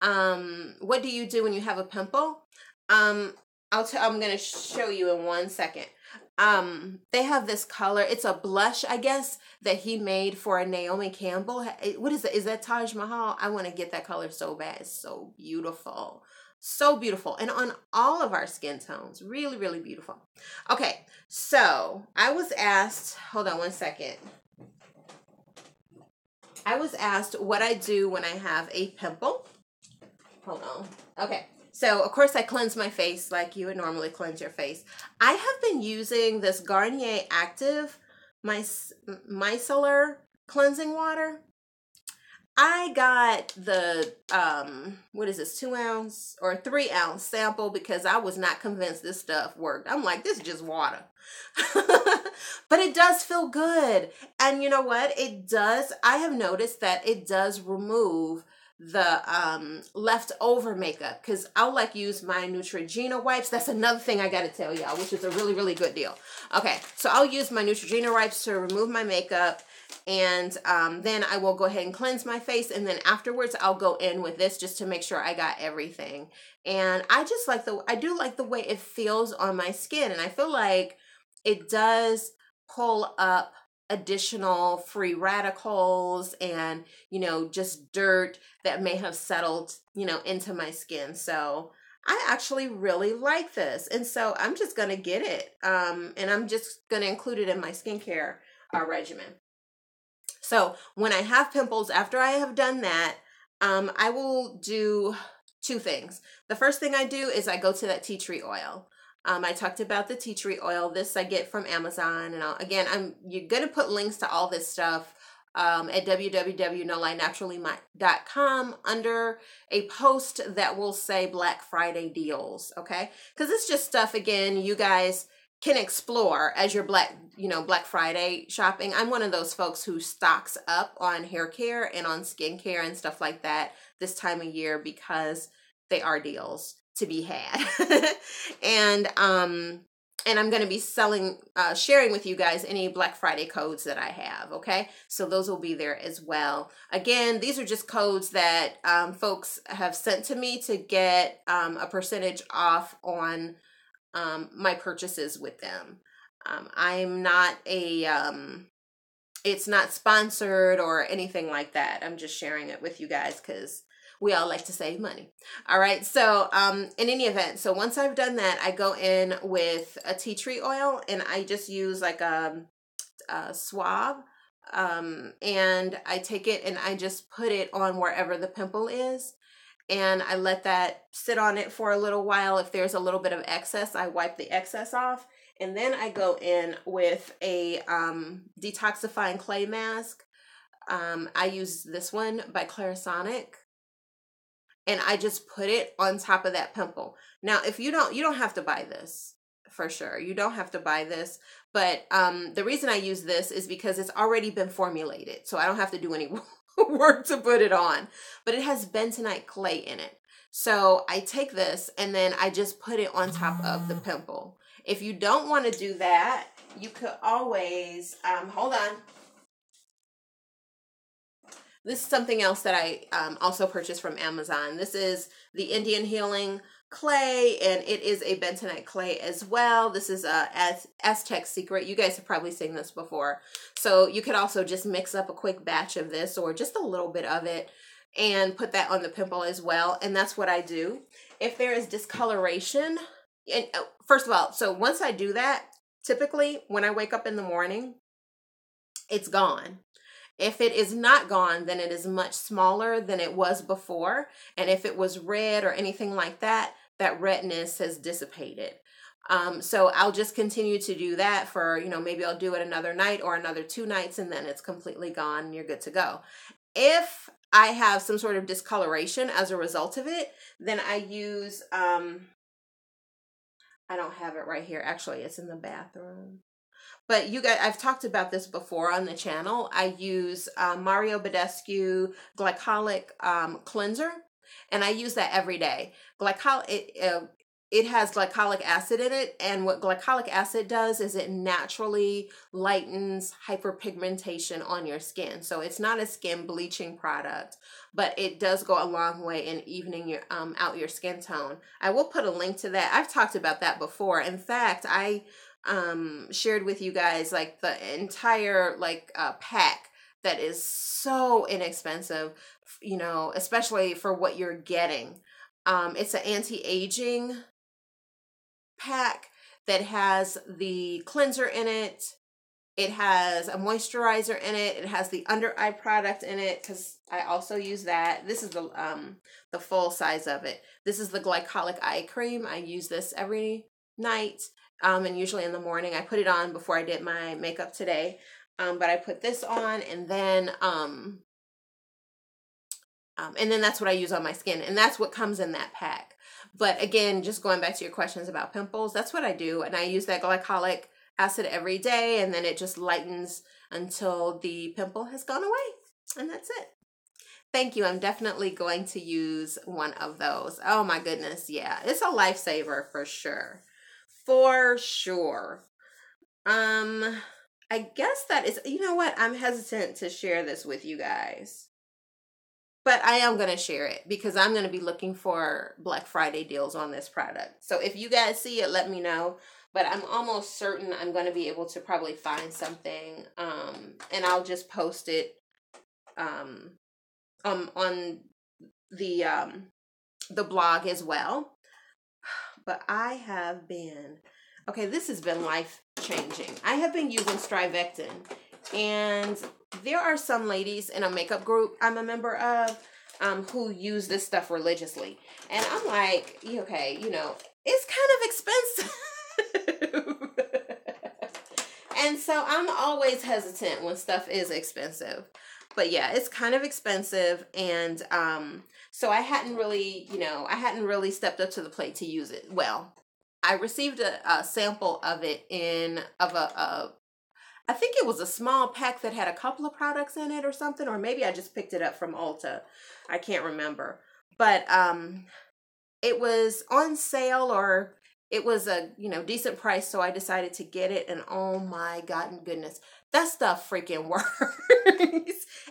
What do you do when you have a pimple? I'm gonna show you in 1 second. They have this color. It's a blush, I guess, that he made for a Naomi Campbell. What is it? Is that Taj Mahal? I want to get that color so bad. It's so beautiful. So beautiful. And on all of our skin tones. Really, really beautiful. Okay, so I was asked, hold on 1 second. I was asked what I do when I have a pimple. Hold on. Okay. So, of course, I cleanse my face like you would normally cleanse your face. I have been using this Garnier Active Micellar Cleansing Water. I got the, what is this, 2 ounce or 3 ounce sample because I was not convinced this stuff worked. I'm like, this is just water. But it does feel good. And you know what? It does. I have noticed that it does remove the leftover makeup, because I'll like use my Neutrogena wipes. That's another thing I got to tell y'all, which is a really, really good deal. Okay, so I'll use my Neutrogena wipes to remove my makeup, and then I will go ahead and cleanse my face, and then afterwards I'll go in with this just to make sure I got everything. And I just like I do like the way it feels on my skin, and I feel like it does pull up additional free radicals and, you know, just dirt that may have settled, you know, into my skin. So I actually really like this. And so I'm just going to get it. And I'm just going to include it in my skincare regimen. So when I have pimples, after I have done that, I will do 2 things. The first thing I do is I go to that tea tree oil. I talked about the tea tree oil. This I get from Amazon. And you're going to put links to all this stuff at www.nolightnaturally.com under a post that will say Black Friday deals, okay? Because it's just stuff, again, you guys can explore as your Black Friday shopping. I'm one of those folks who stocks up on hair care and on skincare and stuff like that this time of year because they are deals to be had. And I'm going to be sharing with you guys any Black Friday codes that I have, okay? So those will be there as well. Again, these are just codes that folks have sent to me to get a percentage off on my purchases with them. I'm not it's not sponsored or anything like that. I'm just sharing it with you guys because we all like to save money. All right. So in any event, so once I've done that, I go in with a tea tree oil and I just use like a swab. And I take it and I just put it on wherever the pimple is. And I let that sit on it for a little while. If there's a little bit of excess, I wipe the excess off. And then I go in with a detoxifying clay mask. I use this one by Clarisonic. and I just put it on top of that pimple. Now, if you don't have to buy this for sure. You don't have to buy this, but the reason I use this is because it's already been formulated, so I don't have to do any work to put it on. But it has bentonite clay in it. So I take this and then I just put it on top of the pimple. If you don't want to do that, you could always, hold on. This is something else that I also purchased from Amazon. This is the Indian Healing Clay, and it is a bentonite clay as well. This is Aztec Secret. You guys have probably seen this before. So you could also just mix up a quick batch of this or just a little bit of it and put that on the pimple as well. And that's what I do. If there is discoloration, and first of all, so once I do that, typically when I wake up in the morning, it's gone. If it is not gone, then it is much smaller than it was before. And if it was red or anything like that, that redness has dissipated. So I'll just continue to do that for, maybe I'll do it another night or another 2 nights, and then it's completely gone and you're good to go. If I have some sort of discoloration as a result of it, then I use, I don't have it right here. Actually, it's in the bathroom. But you guys, I've talked about this before on the channel. I use Mario Badescu glycolic cleanser, and I use that every day. It has glycolic acid in it, and what glycolic acid does is it naturally lightens hyperpigmentation on your skin. So it's not a skin bleaching product, but it does go a long way in evening your out your skin tone. I will put a link to that. I've talked about that before. In fact, I shared with you guys like the entire pack that is so inexpensive, especially for what you're getting. It's an anti-aging pack that has the cleanser in it. It has a moisturizer in it. It has the under eye product in it, because I also use that. This is the full size of it. This is the glycolic eye cream. I use this every night. And usually in the morning. I put it on before I did my makeup today. But I put this on, and then that's what I use on my skin. And that's what comes in that pack. But again, just going back to your questions about pimples, that's what I do. And I use that glycolic acid every day, and then it just lightens until the pimple has gone away. And that's it. Thank you. I'm definitely going to use one of those. Oh my goodness. Yeah, it's a lifesaver for sure. For sure. I guess that is, you know what? I'm hesitant to share this with you guys, but I am going to share it because I'm going to be looking for Black Friday deals on this product. So if you guys see it, let me know, but I'm almost certain I'm going to be able to probably find something, and I'll just post it, on the blog as well. But I have been, this has been life-changing. I have been using Strivectin, and there are some ladies in a makeup group I'm a member of who use this stuff religiously. And I'm like, okay, it's kind of expensive. And so I'm always hesitant when stuff is expensive. But yeah, it's kind of expensive, and so I hadn't really, stepped up to the plate to use it. Well, I received a sample of it I think it was a small pack that had a couple of products in it or something, or maybe I just picked it up from Ulta. I can't remember. But it was on sale, or it was a, decent price, so I decided to get it, and oh my God and goodness, that stuff freaking works.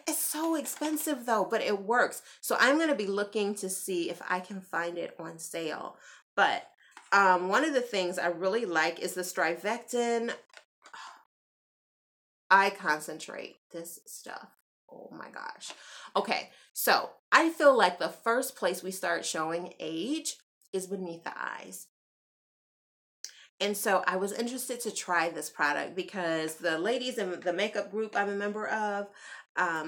It's so expensive though, but it works. So I'm going to be looking to see if I can find it on sale. But one of the things I really like is the Strivectin eye concentrate. This stuff. Oh my gosh. Okay, so I feel like the first place we start showing age is beneath the eyes. And so I was interested to try this product because the ladies in the makeup group I'm a member of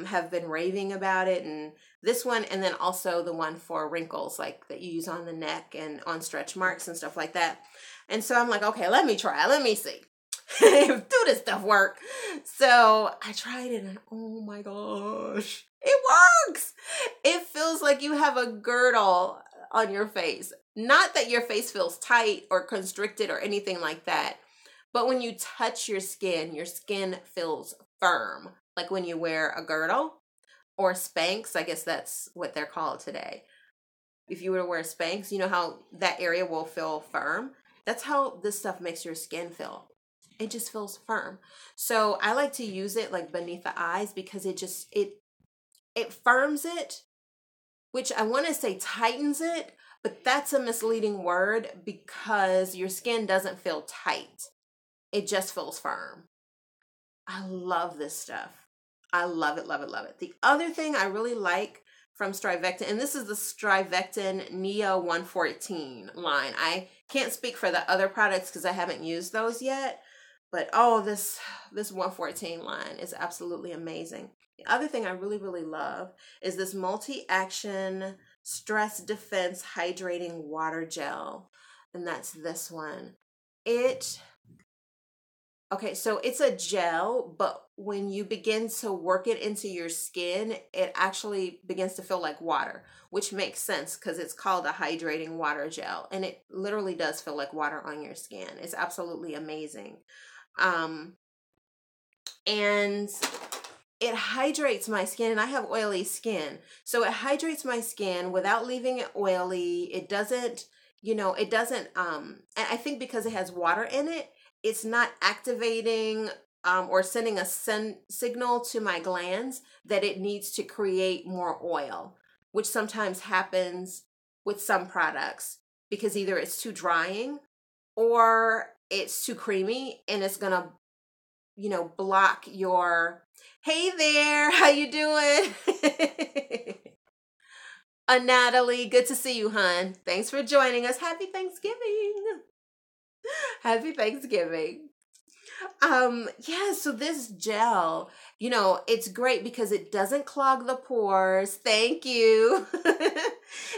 have been raving about it, and this one, and then also the one for wrinkles, like that you use on the neck and on stretch marks and stuff like that. And so I'm like, okay, let me try, let me see. Do this stuff work? So I tried it, and oh my gosh, It works. It feels like you have a girdle on your face. Not that your face feels tight or constricted or anything like that, but when you touch your skin feels firm. Like when you wear a girdle or Spanx, I guess that's what they're called today. If you were to wear Spanx, you know how that area will feel firm? That's how this stuff makes your skin feel. It just feels firm. So I like to use it like beneath the eyes because it firms it, which I want to say tightens it, but that's a misleading word because your skin doesn't feel tight. It just feels firm. I love this stuff. I love it, love it, love it. The other thing I really like from Strivectin, and this is the Strivectin Neo 114 line. I can't speak for the other products because I haven't used those yet, but oh, this 114 line is absolutely amazing. The other thing I really, really love is this multi-action stress defense hydrating water gel, and that's this one. Okay, so it's a gel, but when you begin to work it into your skin, it actually begins to feel like water, which makes sense because it's called a hydrating water gel, and it literally does feel like water on your skin. It's absolutely amazing. And it hydrates my skin, and I have oily skin. So it hydrates my skin without leaving it oily. It doesn't, and I think because it has water in it, it's not activating or sending a signal to my glands that it needs to create more oil, which sometimes happens with some products because either it's too drying or it's too creamy and it's going to, block your, hey there, how you doing? Natalie, good to see you, hon. Thanks for joining us. Happy Thanksgiving. Happy Thanksgiving. Yeah, so this gel, it's great because it doesn't clog the pores. Thank you.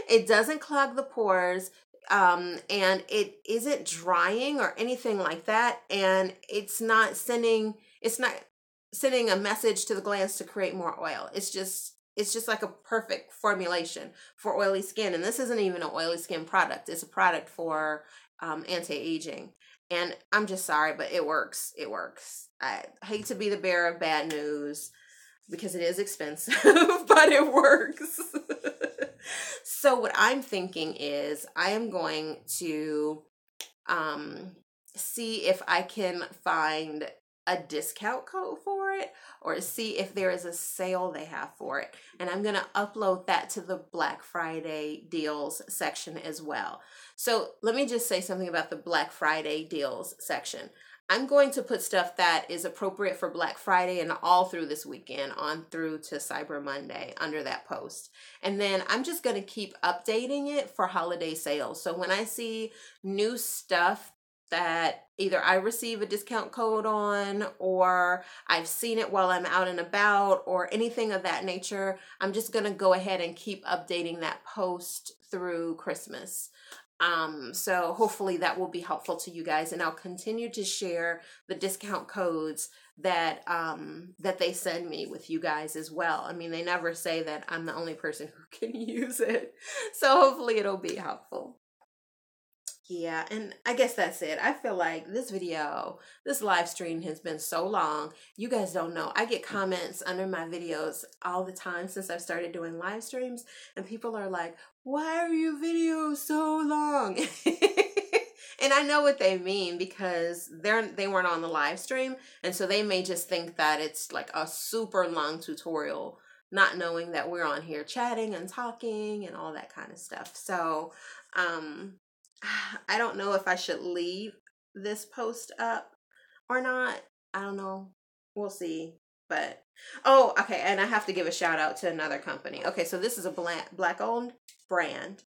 It doesn't clog the pores. And it isn't drying or anything like that. And it's not sending a message to the glands to create more oil. It's just like a perfect formulation for oily skin. And this isn't even an oily skin product. It's a product for anti-aging. And I'm just sorry, but it works. It works. I hate to be the bearer of bad news because it is expensive, but it works. So what I'm thinking is I am going to see if I can find a discount code for it or see if there is a sale they have for it. And I'm going to upload that to the Black Friday deals section as well. So let me just say something about the Black Friday deals section. I'm going to put stuff that is appropriate for Black Friday and all through this weekend on through to Cyber Monday under that post. And then I'm just going to keep updating it for holiday sales. So when I see new stuff that either I receive a discount code on or I've seen it while I'm out and about or anything of that nature, I'm just going to go ahead and keep updating that post through Christmas. So hopefully that will be helpful to you guys, and I'll continue to share the discount codes that they send me with you guys as well. I mean, they never say that I'm the only person who can use it. So hopefully it'll be helpful. Yeah, and I guess that's it. I feel like this live stream has been so long. You guys don't know. I get comments under my videos all the time since I've started doing live streams, and people are like, why are your videos so long? And I know what they mean because they weren't on the live stream, and so they may just think that it's like a super long tutorial, not knowing that we're on here chatting and talking and all that kind of stuff. So, I don't know if I should leave this post up or not. I don't know. We'll see. But, oh, okay. And I have to give a shout out to another company. Okay, so this is a black owned brand.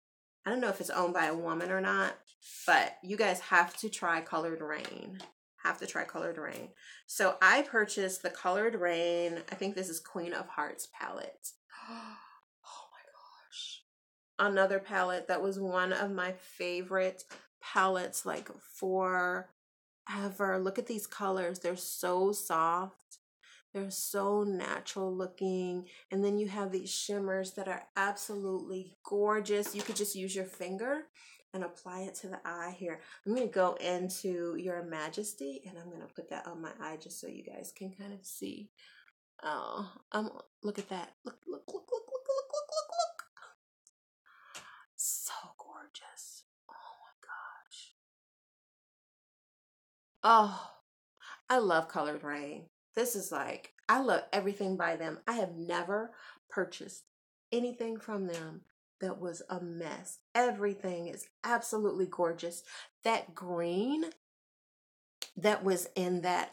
I don't know if it's owned by a woman or not, but you guys have to try Colored Rain. Have to try Colored Rain. So I purchased the Colored Rain. I think this is Queen of Hearts palette. Another palette that was one of my favorite palettes like forever. Look at these colors. They're so soft. They're so natural looking. And then you have these shimmers that are absolutely gorgeous. You could just use your finger and apply it to the eye here. I'm going to go into Your Majesty and I'm going to put that on my eye just so you guys can kind of see. Oh, look at that. Look, look, look, look, look, look, look, look, look. So gorgeous. Oh my gosh. Oh, I love Colored Rain. This is like, I love everything by them. I have never purchased anything from them that was a mess. Everything is absolutely gorgeous. That green that was in that,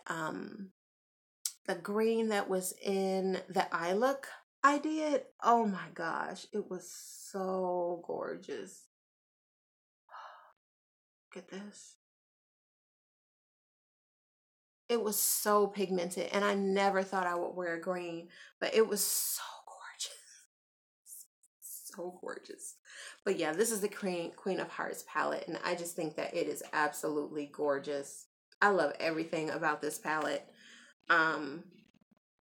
the green that was in the eye look I did, oh my gosh, it was so gorgeous. Look at this. It was so pigmented, and I never thought I would wear green, but it was so gorgeous. So gorgeous. But yeah, this is the Queen of Hearts palette, and I just think that it is absolutely gorgeous. I love everything about this palette.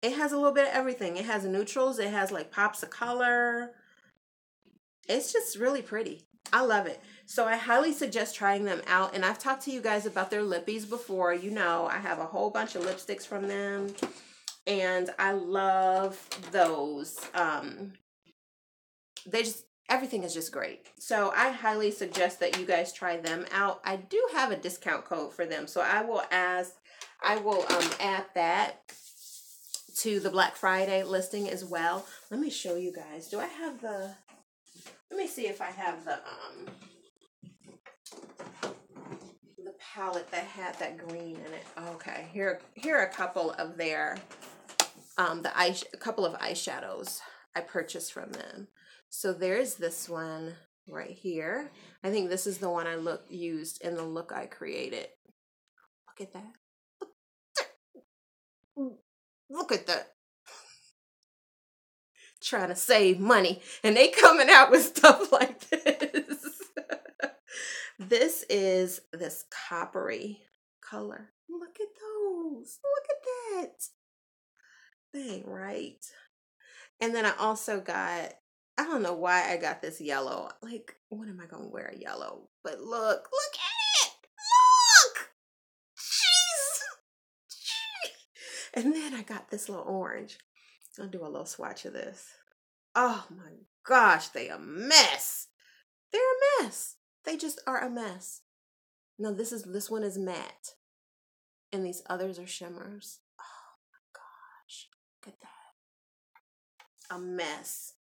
It has a little bit of everything. It has neutrals. It has like pops of color. It's just really pretty. I love it. So I highly suggest trying them out. And I've talked to you guys about their lippies before. You know, I have a whole bunch of lipsticks from them. And I love those. Everything is just great. So I highly suggest that you guys try them out. I do have a discount code for them. So I will add that to the Black Friday listing as well. Let me show you guys. Do I have the... Let me see if I have the palette that had that green in it. Okay, here are a couple of their a couple of eyeshadows I purchased from them. So there's this one right here. I think this is the one I used in the look I created. Look at that. Look at that. Trying to save money, and they coming out with stuff like this. This is this coppery color. Look at those. Look at that. They ain't right. And then I also got, I don't know why I got this yellow. Like, when am I going to wear a yellow? But look at it. Look. Jeez. And then I got this little orange. I'll do a little swatch of this. Oh my gosh, they a mess. They're a mess. They just are a mess. No, this one is matte. And these others are shimmers. Oh my gosh. Look at that. A mess.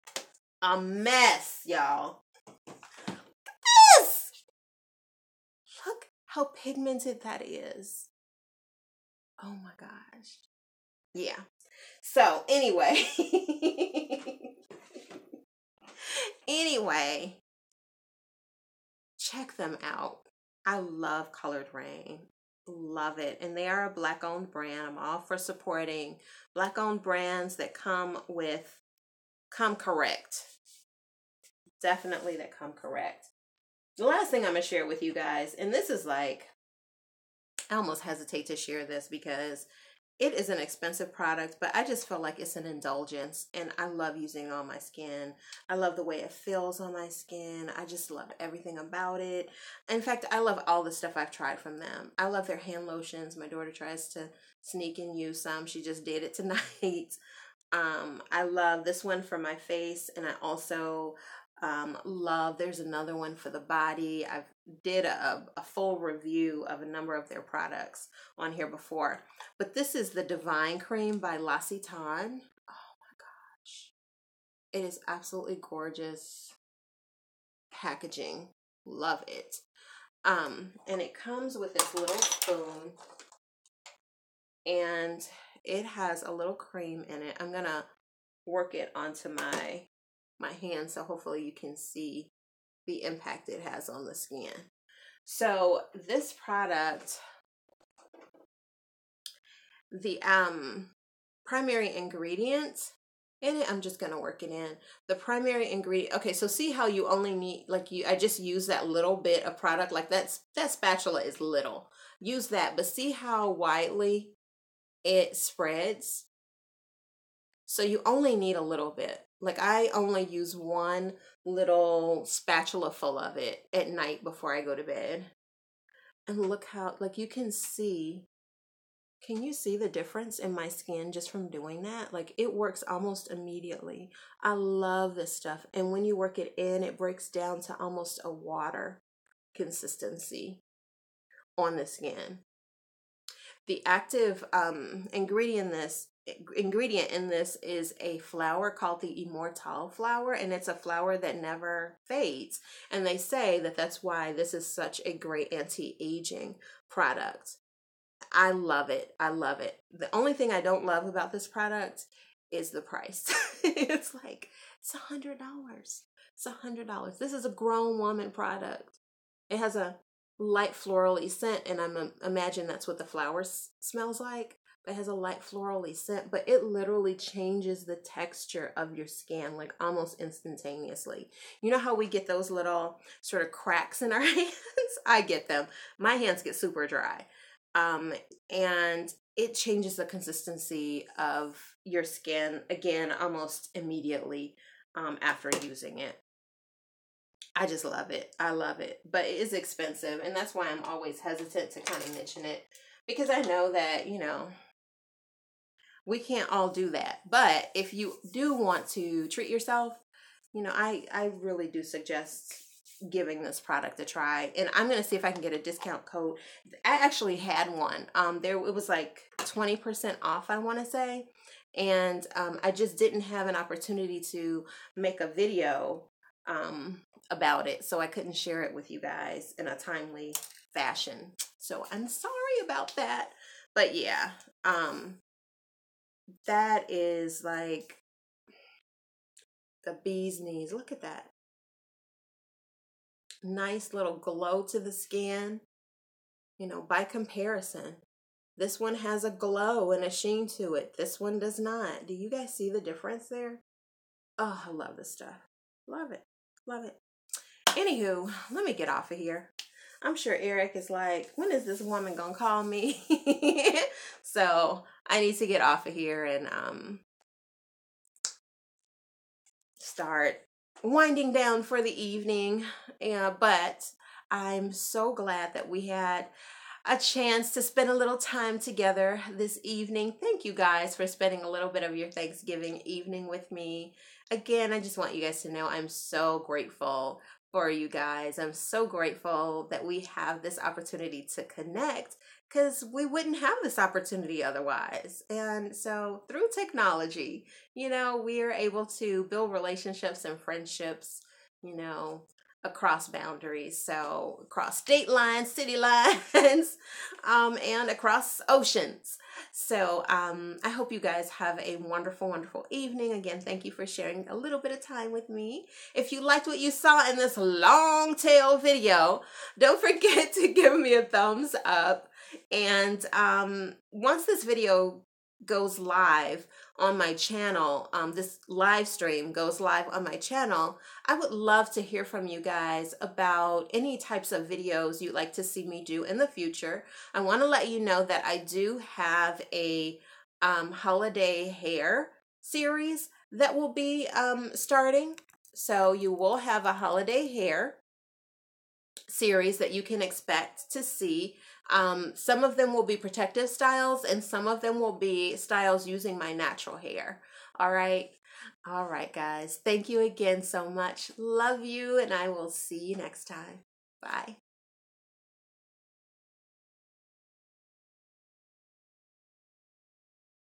A mess, y'all. Look at this. Look how pigmented that is. Oh my gosh. Yeah. So anyway, check them out. I love Colored Rain. Love it. And they are a Black-owned brand. I'm all for supporting Black-owned brands that come correct. Definitely that come correct. The last thing I'm going to share with you guys, and this is like, I almost hesitate to share this because it is an expensive product, but I just feel like it's an indulgence, and I love using it on my skin. I love the way it feels on my skin. I just love everything about it. In fact, I love all the stuff I've tried from them. I love their hand lotions. My daughter tries to sneak and use some. She just did it tonight. I love this one for my face, and I also there's another one for the body. I've did a full review of a number of their products on here before, but this is the Divine Cream by L'Occitane. Oh my gosh, it is absolutely gorgeous packaging. Love it. And it comes with this little spoon, and it has a little cream in it. I'm gonna work it onto my hand, so hopefully you can see the impact it has on the skin. So this product, the primary ingredients in it, I'm just gonna work it in. The primary ingredient, okay, so see how you only need, I just use that little bit of product, like that spatula is little. Use that, but see how widely it spreads? So you only need a little bit. Like I only use one little spatula full of it at night before I go to bed. And look how, like you can see, can you see the difference in my skin just from doing that? Like it works almost immediately. I love this stuff. And when you work it in, it breaks down to almost a water consistency on the skin. The active ingredient in this is a flower called the Immortelle flower, and it's a flower that never fades. And they say that that's why this is such a great anti-aging product. I love it. I love it. The only thing I don't love about this product is the price. It's like, it's $100. It's $100. This is a grown woman product. It has a light florally scent, and imagine that's what the flower smells like. But it has a light florally scent, but it literally changes the texture of your skin like almost instantaneously. You know how we get those little sort of cracks in our hands? I get them. My hands get super dry. And it changes the consistency of your skin again almost immediately after using it. I just love it. I love it. But it is expensive, and that's why I'm always hesitant to kind of mention it, because I know that, you know, we can't all do that. But if you do want to treat yourself, you know, I really do suggest giving this product a try. And I'm going to see if I can get a discount code. I actually had one. It was like 20% off, I want to say. And I just didn't have an opportunity to make a video about it, so I couldn't share it with you guys in a timely fashion. So I'm sorry about that. But yeah, that is like the bee's knees. Look at that. Nice little glow to the skin. You know, by comparison, this one has a glow and a sheen to it. This one does not. Do you guys see the difference there? Oh, I love this stuff. Love it. Love it. Anywho, let me get off of here. I'm sure Eric is like, when is this woman gonna call me? So I need to get off of here and start winding down for the evening. But I'm so glad that we had a chance to spend a little time together this evening. Thank you guys for spending a little bit of your Thanksgiving evening with me. Again, I just want you guys to know I'm so grateful for you guys. I'm so grateful that we have this opportunity to connect, because we wouldn't have this opportunity otherwise. And so through technology, you know, we are able to build relationships and friendships, you know, across boundaries. So across state lines, city lines, and across oceans. So I hope you guys have a wonderful, wonderful evening. Again, thank you for sharing a little bit of time with me. If you liked what you saw in this long tail video, don't forget to give me a thumbs up. And once this video goes live on my channel, this live stream goes live on my channel, I would love to hear from you guys about any types of videos you'd like to see me do in the future. I want to let you know that I do have a holiday hair series that will be starting. So you will have a holiday hair series that you can expect to see. Some of them will be protective styles, and some of them will be styles using my natural hair. All right. All right, guys. Thank you again so much. Love you, and I will see you next time. Bye.